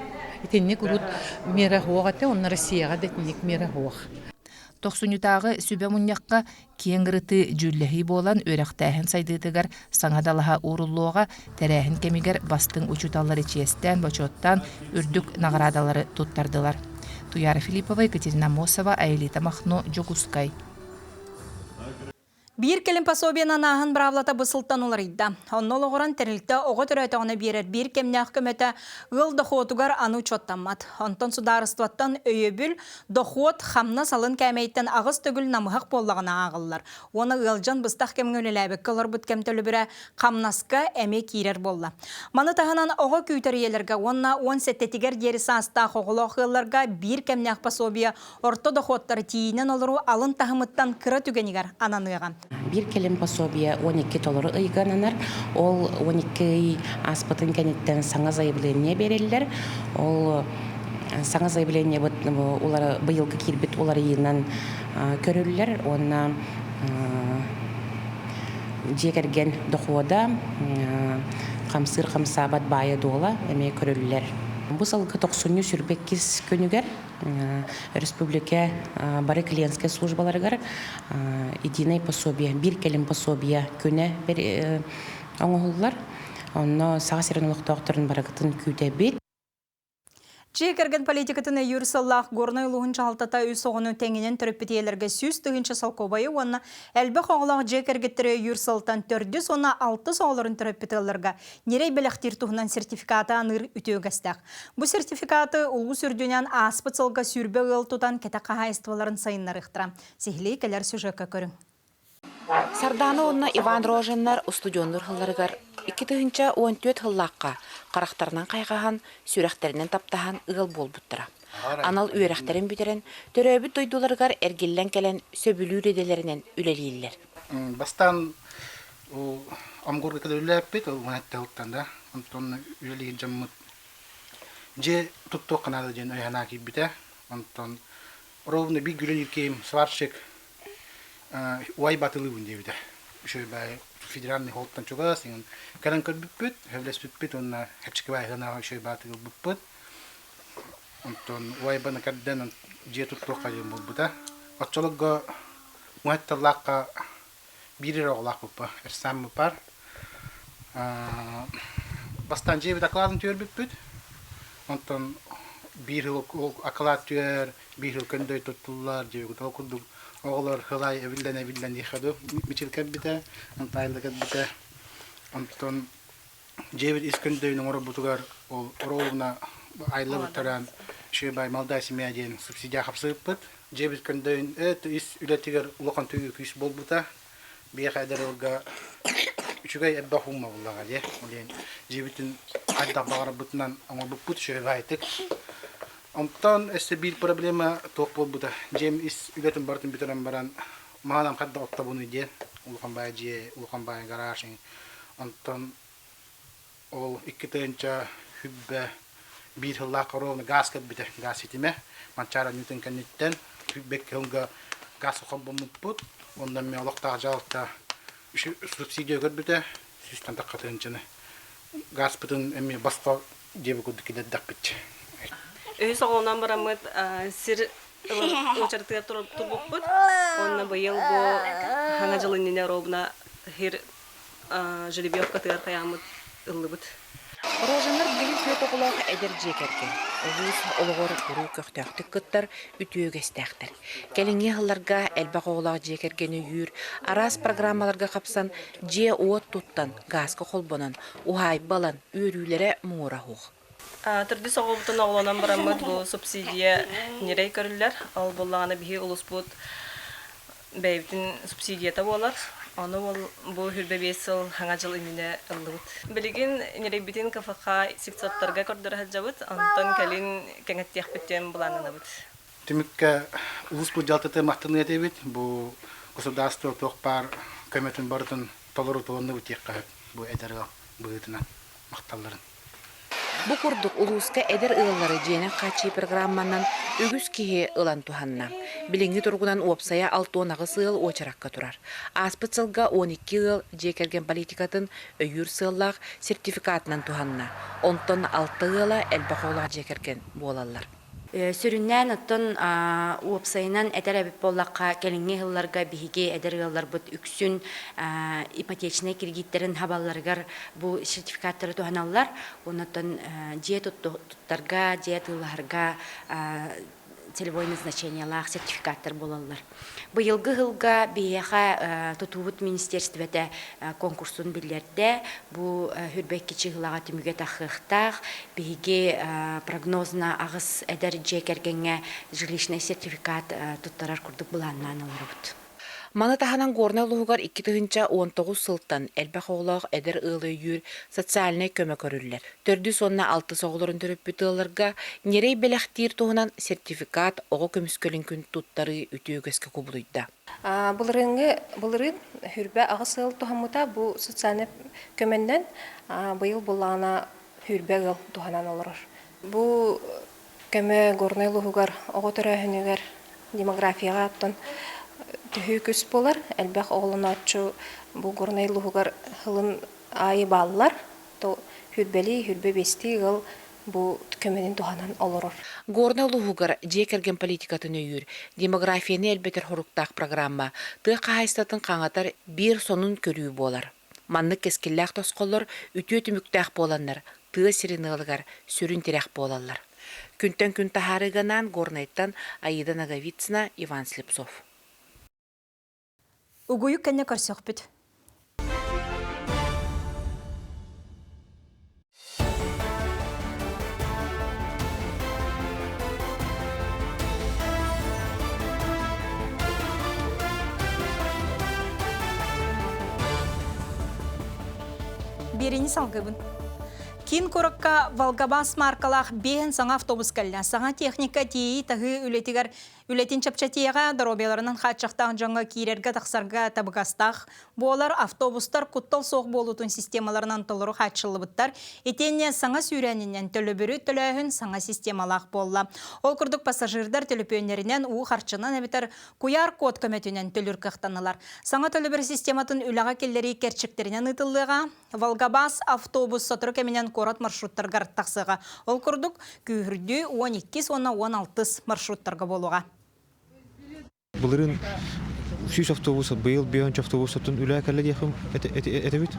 Итенник урут мера хоғаты, онна Россияға детник мера хоғ. 90-тағы сүбе мұньяққа кеңгіріті жүрліхи болан өріқтәхін сайдыдығар саңадалаға урулуға тәрәхін кемігер бастың учуталары честен, бочоттан үрдік нағырадалары туттардылар. Туяра Филиппова, Екатерина Мосова, Айлита Махно, Джокускай. Бир келим пособиян анағын бравлата бұсылттан олар идда. Оннол оғыран тәрілікті оғы түрәті берер бир кемнях көмөті ғыл дохуотугар аны учоттанмат. Онтон сударыстуаттан өйөбіл дохуот хамна салын кәмейттен ағыз төгіл намығық боллағына ағылылар. Оны ғылжан бұстақ кемгін өләбік кылыр бұт кемтөлі бірі қамнаска әме кейрер болла. Маны тағынан оғы күйтер елерге, онна 17-тігер дері саста қоғылы оқыларға бир кемнях пособия орто дохуоттары тиінен олыру алын тағымыттан кыра түгенігер ананығын. Бир келим пособия 12 доллар ыйгананар. Ол 12 аспытын кенеттен саңа заявление берелер. Ол саңа заявление улар быйылгы кирбит улар йынан көрүллер. Онна жегерген дохода камсыр камсабат бая дола эме көрүллер. Бу салгы 98 көнүгер республика бары клиентская службаларыгар единое пособие, бир келим пособие көне бер оңоллар. Онно сага серенлык докторун барагытын күтәбит. Чекерген политикатын юрсаллах горной лугун чалтата үс оғыны тәңінен түріппетелерге сүз түгінші салқобайы онна әлбі қоғылақ чекергеттері юрсалтан 400 онна 6 соғылырын түріппетелерге нерей белектер туғынан сертификаты аныр үтеугістәк. Бұ сертификаты ұлғы сүрдінен аспыт салға сүрбе ғыл тұтан кәті қағайыстываларын сайынлар ұқтыра. Сехлей кәлер сюжетка көрің. Сарданы онна Иван Роженнар устудионлар хылларыгар 2014 хыллаққа қарақтарынан қайғахан, сүрәқтерінен таптахан ұғыл бол бұттыра. Анал үйрәқтерін бүтерін, төрөбіт дойдуларыгар әргеллен кәлен сөбілі үределерінен үлелейлер. Бастан амгорға кәді үләппет, ол ғанатта ұлттан да, онтон үлелеген жаммыт. Же тұтту қанады жен ойхана кейбіті, онтон ровны бір гүлелер кейім сваршек уай батылы бүнде федеральный холттан чугас, ingen kan көрбүппүт, хевлеспүппүт, онна хепчики бай гана шөй батыл бүппүт. Онтон уайбаны кадден жетут тока жем болбута. Отчолого муатталлакка бирер оглак бупа, эрсам бар. Бастан жеби докладын төрбүппүт. Онтон бир жыл акалат төр, бир жыл көндөй туттулар, жеби окудук. Oğlar hılay evilden yıkadı. Miçilken bite, antaylıken bite. Ondan cevir iskendöyünün orada butugar, oğluna aylı bitaran şey bay maldaysı meyadiyen subsidiya hapsırıp bit. Cevir iskendöyün is ületiger ulakan tüyü küs bol buta. Bir kadar olga üçügay ebba humma bullaga diye. Cevirin ayda bağırıp bitinan ama bu put şey baytık. Ondan bir problema tok bol buta. Cem is ületim bartın bitiren baran malam kadda otta bunu diye. Ulukan bay garajın. Ondan ol iki tönça hübbe bir hılla karovna gaz kat bite. Gaz itime. Mançara nüten kanitten. Hübbek hılga gaz okam bomuput. Ondan me olakta jalta subsidiya kat bite. Sistem takkatınçını. Gaz bitin emmi basta diye bu kudu kidet bite. Öys oğlan baramıt sir uçartıya turbukput. Onna bayıl bu hanga jılınine robna her jelibiyovka tığar kayamıt ıllıbıt. Роженнар билин көт оғылағы әдер жекерген. Олыс олығыр құру көқтәқтік күттір, үтіөгестәқтір. Кәліңе ғыларға әлбақ оғылағы жекергені үйір, арас программаларға қапсан, же оғыт тұттан, газқы қолбынан, ұғай балан, өрүйлері мұңыра хоқ. Түрді соғылбытын оғыланан барамыд бұл субсидия нерей көрілер. Ал болағаны бігі ұлыс бұд бәйбітін субсидията болар. Оны бұл хүрбе бесіл хаңа жыл иміне ұлыбыд. Білеген нерей бітін кафақа сексаттарға көрдірі хаджабыд, антон кәлін кәңеттияқ біттен бұланына бұд. Тімікке ұлыс бұд жалтыты мақтыны етебет, бұл государство тоқпар көметін бардың толыру толынны бұд еққа бұл әдері бұғытынан мақталарын. Бу курдук улуска эдер ыллары жена качи программанан үгүс кихи ылан туханна. Билинги тургунан опсая 6 сыл очаракка турар. Аспыцылга 12 ыл жекерген политикатын өйүр сыллах сертификатынан туханна. Онтон 6 ыла элбахола жекерген болалар. Сүрүннән оттон опсайынан эдер әбіп боллаққа кәліңге ғылларға бігі әдер ғыллар бұд үксін ипотечный кредиттерін хабалларғар бұл сертификаттары туғаналар. Онытын же тұттарға, же тұлларға целевой назначениялақ сертификаттар болалар. Бұйылғы ғылға бейеға тұтуыт министерстветі конкурсын білерді. Бұл хүрбек кечі ғылаға түміге тақықтақ, бейге прогнозына ағыз әдір жекергенге жилищный сертификат тұттарар күрдік бұланнан олар бұд. Маны таханан горна лугар 2019 сылтан элбах оғлақ әдір ылы үйір социальный көмі көрілер. 406 соғылырын түріп бүтілерге нерей белектер туғынан сертификат оғы көміскөлін күн тұттары үтіөгеске көбілуйда. Бұлырын хүрбе ағы сыл туғамыта бұл социальный көменден бұйыл бұлағына хүрбе ғыл туғанан олырыр. Бұл көмі горна лугар оғы түрәхінігер демографияға аттан түхі көс болар, әлбәқ оғылын атшы бұл ғұрнай лұғығар ғылын айы балылар, хүрбәлі, хүрбе бесті ғыл бу көмөнүн туханан олорор. Горна лугугар жекерген политикатын өйүр, демографияны элбетер хоруктак программа, ты кайстатын каңатар бир сонун көрүү болар. Манны кескиллак тосколлор үтү өтүмүктак боланнар, ты сиринылгар сүрүн терек болалар. Күнтен күн тахарыганан горнайттан Аида Наговицына, Иван Слепцов. Угуюк кенне көрсөкпүт. Берени салгыбын. Кин коракка Волгабас маркалах бehen саңа автобус кәллә. Саңа техника тии тағы үлетин чапчатияға дробеларынан хатчақтан жаңға кирерге тақсарға табығастақ. Болар автобустар куттал соқ болутын системаларынан толыру хатчылы бұттар. Етенне саңа сүйрәнінен төлөбірі төләхін саңа системалақ болла. Ол күрдік пассажирдар төлөпөнерінен у харчынан әбітер куяр код көметінен төлір қықтанылар. Саңа төлөбір систематын үліға келлері керчіктерінен ұтылыға Волгабас автобус сатыры кәменен корат маршруттарга тақсыға. Ол күрдік күйірді 12-16 маршруттарға болуға. Бұлырын сүйіс автобус, бұйыл бейонч автобусатын үлі әкәлі дейхім әтәбет.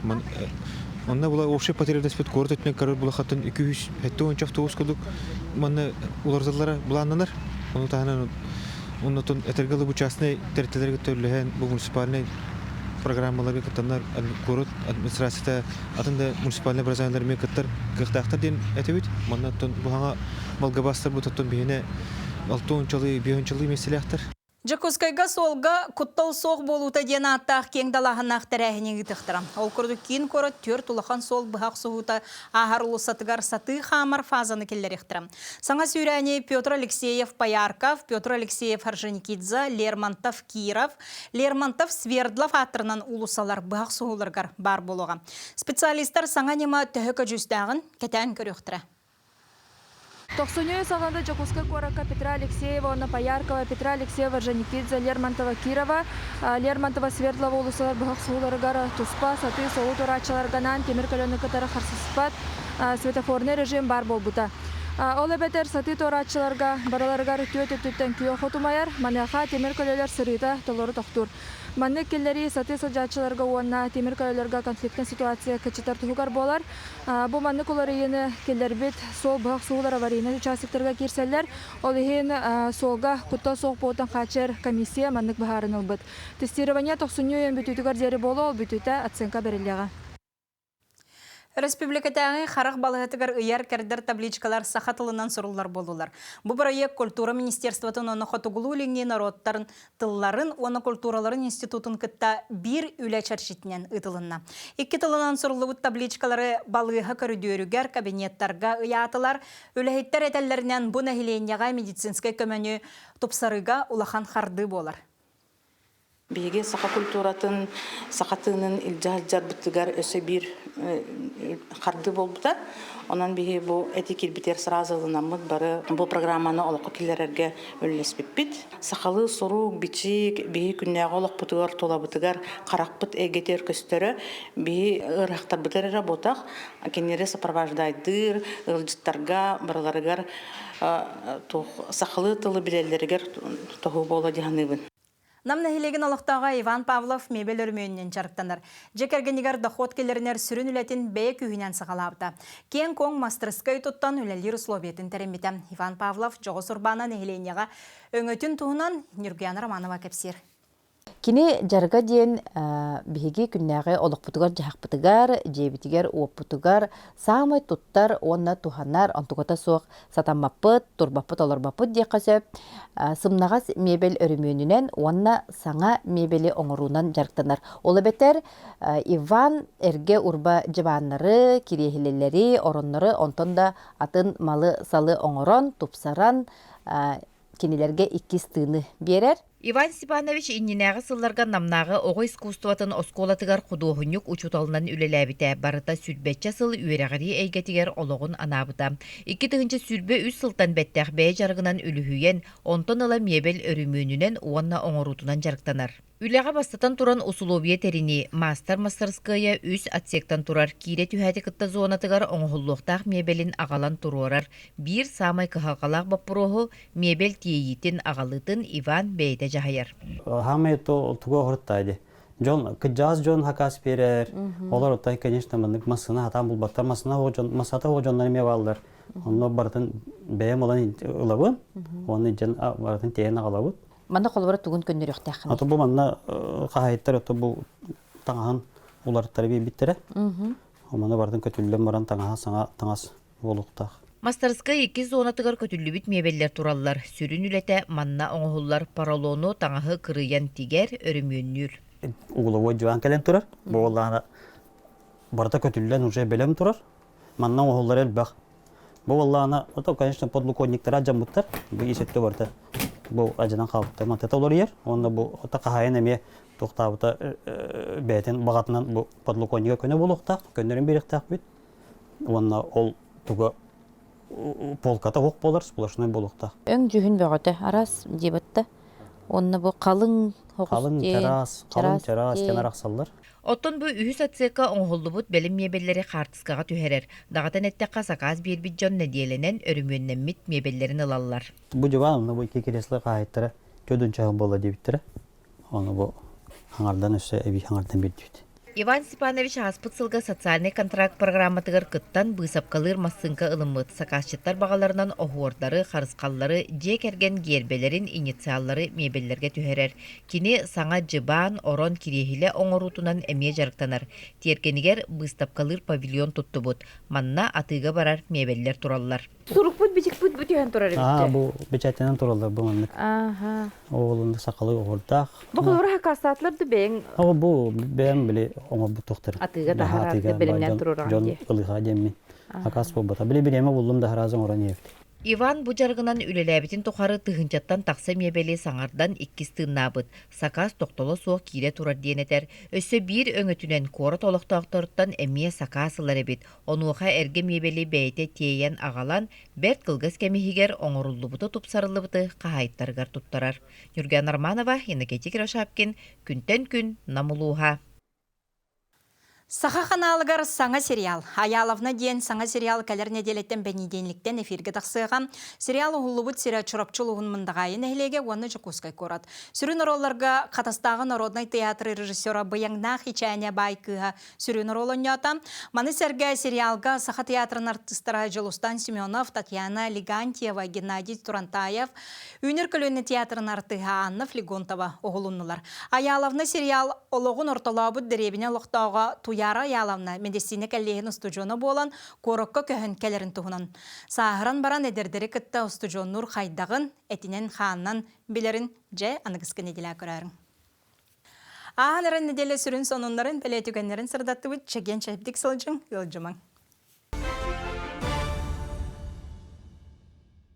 Онна бұла оқшы патерелдес бет корат өтмен қарыр бұла қатын 200 автобус күдік. Манны уларзалары бұланнанар. Оны тағынан оннатын әтергілі бұл частный тәрттелерге төліген бұл муниципальный программаларға каттанар город администрацията атында муниципальный образованиялармен каттар кықтақтар ден әтәбет. Манна бұғаңа Волгабастар бұтаттан бейіне 6-5 жылы меселектер. Жакускайга солга куттал соқ болута ден аттақ кең далағынақ тәрәхіне ғытықтырам. Ол күрді кейін көрі төр тұлақан сол бұғақ соғута ағар ұлысатығар саты қамар фазаны келдер ектірам. Саңа сүйрәне Петр Алексеев Паярков, Петр Алексеев Харжаникидзе, Лермонтов Киров, Лермонтов Свердлов аттырынан ұлысалар бұғақ соғылырғар бар болуға. Специалистар саңа нема төхікі жүздағын кәтән көріқтірі. Тохсунёй сағанда Жакускай Корака, Петра Алексеева, Анна Паяркова, Петра Алексеева, Жаникидзе, Лермонтова Кирова, Лермонтова Свердлова улысылар бұғақ суыларығар тұспа, саты, соғу тұрачыларғанан, темір көліні кітары қарсыспат, светофорный режим бар бол бұта. Ол әбетер саты тұрачыларға бараларығар өтті-өттіттен күйе қотумайар, маныға темір көлелер сырыта толыры тоқтур. Манны келлери саты сылжатчыларға уанна темір көлелерға конфликттен ситуация кәчетар тұғығар болар. Бұл манны колары ені келлер бет сол бұғақ суылар аварийны участиктерға керселер. Ол еген солға құтта соқ болтан қачер комиссия маннык бұхарын ұлбыт. Тестирование тоқсынүйен бүтітігар дері болу, ол бүтіті оценка беріліға. Республикатағы қарақ балығатығар ұяр кәрдер табличкалар сақатылынан сұрылар болулар. Бұл проект культура министерствотын оны қотуғылу өліңне народтарын тылларын, оны культураларын институтын күтті бір үлі чаршетінен ұтылынна. Екі тылынан сұрылы табличкалары балыға көрідерігер кабинеттарға ұятылар, өліхеттер әтәлерінен бұл нәхиленияға медицинскай көмені тұпсарыға улахан қарды болар. Биге сақа культуратын, сақатының илжар бұттығар өсі бір қарды болбыта. Онан биге бұл этикет бітер сразылынамыд бары бұл программаны олыққа келерерге өлілеспеппет. Сақалы сұру бичик биге күннәғы олық бұтығар тола бұтығар қарақ бұт әгетер көстері биге ұрақтар бұтары работақ. Кенері сапарваждайдыр, ылжыттарға, барыларығар сақалы тылы білелерігер тоғы бола дегенігін. Намна хилеген алықтаға Иван Павлов мебел өрмейінен жарықтаныр. Жекергенігер доход келерінер сүрін үлетін бәе күйінен сағалапты. Кен коң мастерскай тұттан үлелер условиетін тәрімбеті. Иван Павлов жоғыз ұрбана нехиленеға өңөтін туғынан Нұргиян Романова кәпсер. Кини жарга ден биһиги күннәгы олоқпутугар жахпутугар, жебитигер оппутугар, самай туттар онна туханнар антугата соқ сатаммаппыт, турбаппыт олорбаппыт дияқасып, сымнағас мебел өрімөнінен онна саңа мебели оңырунан жарықтанар. Олы бетер Иван эрге урба жабаннары, кирехилелері, ороннары онтонда атын малы салы оңырон, тупсаран, кинилерге иккис тыны берер. Иван Степанович иннинәғы сылларға намнағы оғы искусстватын осколатығар құдуғынюк учуталынан үлеләбіті барыта сүрбетчі сыл үйерағыри әйгетігер олығын анабыта. 2-тігінші сүрбе 3 сылтан бәттәқ бәй жарғынан үліхүйен, онтон ыла мебел өрімөнінен уанна оңырутынан жарықтанар. Үләға бастатан туран условие терини мастерская үс отсектан турар кире түхәти кытта зонатыгар оңғыллуқтақ мебелин ағалан туруарар. Бир самай кахақалақ баппуроху мебел тиейтин ағалытын Иван бейді жағайар. Хамай туға ғырттайды. Кыджаз Джон хакас берер. Олар оттай, конечно, мындык масына хатам булбаттар масата оғжонлары мебалдар. Онно бартын бәйім olan ылабын, оны жан бартын тейін ағалабын. Манда қолбара тугун көндөр яқтақын. Аты бұл манна қағайттар, аты бұл таңағын оларыттары бей биттері. Манда бартын көтілілен баран таңаға саңа таңас болуқтақ. Мастерская 2 зонатыгар көтүлүбүт мебеллер тураллар. Сүрүн үлете манна оңғыллар паралону таңағы кырыян тигер өрүмөннүр. Угловой жуан келен турар. Бұл олағына барта көтілілен уже белем турар. Манна оңғыллар әлбақ. Бұл олағына, конечно, подлуконниктара жамбыттар. Бұл есетті барта. Бұл ажынан қалыпты. Мантета олар ер. Онда бұл қағайын әме тоқтабыта бәйтін бағатынан бұл подлуконнига көне бұл оқтақ. Көндерін беріктақ бет. Онда ол туға полката оқ болар, сплошной бұл оқтақ. Өң жүхін бөғіті, арас дебітті. Онда бұл қалың террас, кен арақсалдар. Оттон бу үхүс атсека оңғоллубут белим мебеллери қартыскаға түхерер. Дағатын әттеққа сақаз бербит жон нәдиеленен өрімөннәммит мебеллерін ылаллар. Бұ жыван, бұ екі кереслі қайыттары көдін чағын бола дебіттірі. Оны бұ хаңардан өсі әбей хаңардан бердебіт. Иван Степанович Аспыцылга социальный контракт программатыгар кыттан бысапкалыр массынка ылымыт сакасчыттар бағаларынан оғуордары, харыскаллары, же керген гербелерин инициаллары мебеллерге түхерер. Кини саңа жыбаан орон кирехиле оңорутунан эмие жарыктанар. Тиеркенигер быстапкалыр павильон туттубут. Манна атыга барар мебеллер тураллар. Сурукпут, бичикпут бүтүен турар ebite. Bu бичатенен туралдар bu маннык. Оғылынды сақалы оғырдақ. Бұл қолбара хакасатларды бәң? Bu бәң біле оңа bu тоқтыр. Атыга тахараты білімнен туруран. Жон ылыға деммен. Хакас болбата. Біле білеме болым да харазың оран ефті. Иван бу жаргынан үлеләбитин тухары тыгынчаттан такса мебели саңардан 2 тыыннабыт. Сакас токтоло суок кире турар диенетер. Өссө бир өңөтүнен кора толоктоктортан эмие сакасылар эбит. Онуха эрге мебели бейте тиеян агалан берт кылгас кемихигер оңоруллубуты тупсарылыбыты кахайттаргар туттарар. Юрген Арманова, Енекетик Рошапкин, күнтен күн намулуха. Саха каналыгар саңа сериал. Аяловна ден саңа сериал кәлер неделеттен бәнеденліктен эфирге тақсыған. Сериал ұғылыбыт серия чұрапчылығын мындағайын әйлеге оны жүкускай көрат. Сүрін оролларға қатастағы Народный театры режиссера Баяңнақ хичәне байкыға сүрін оролын ятам. Маны сәрге сериалға Саха театрын артыстыра Жылустан Семенов, Татьяна Легантьева, Геннадий Турантаев, Үнер көліні театрын артыға Анна Флегонтова оғылынылар. Аяловна сериал олығын орталабыт дәребіне лоқтауға Яра Аяловна медицина кәллеген студионы болан корокка көһін кәлерін туғынан. Сағыран баран әдердері кітті студионнур қайдағын әтінен қанынан білерін жай анығысқын еділі көрәрін. Ағанырын неделі сүрін сонынларын бәлетігенлерін сырдатты бұд чәген шәпдік сылжың ұлжымаң.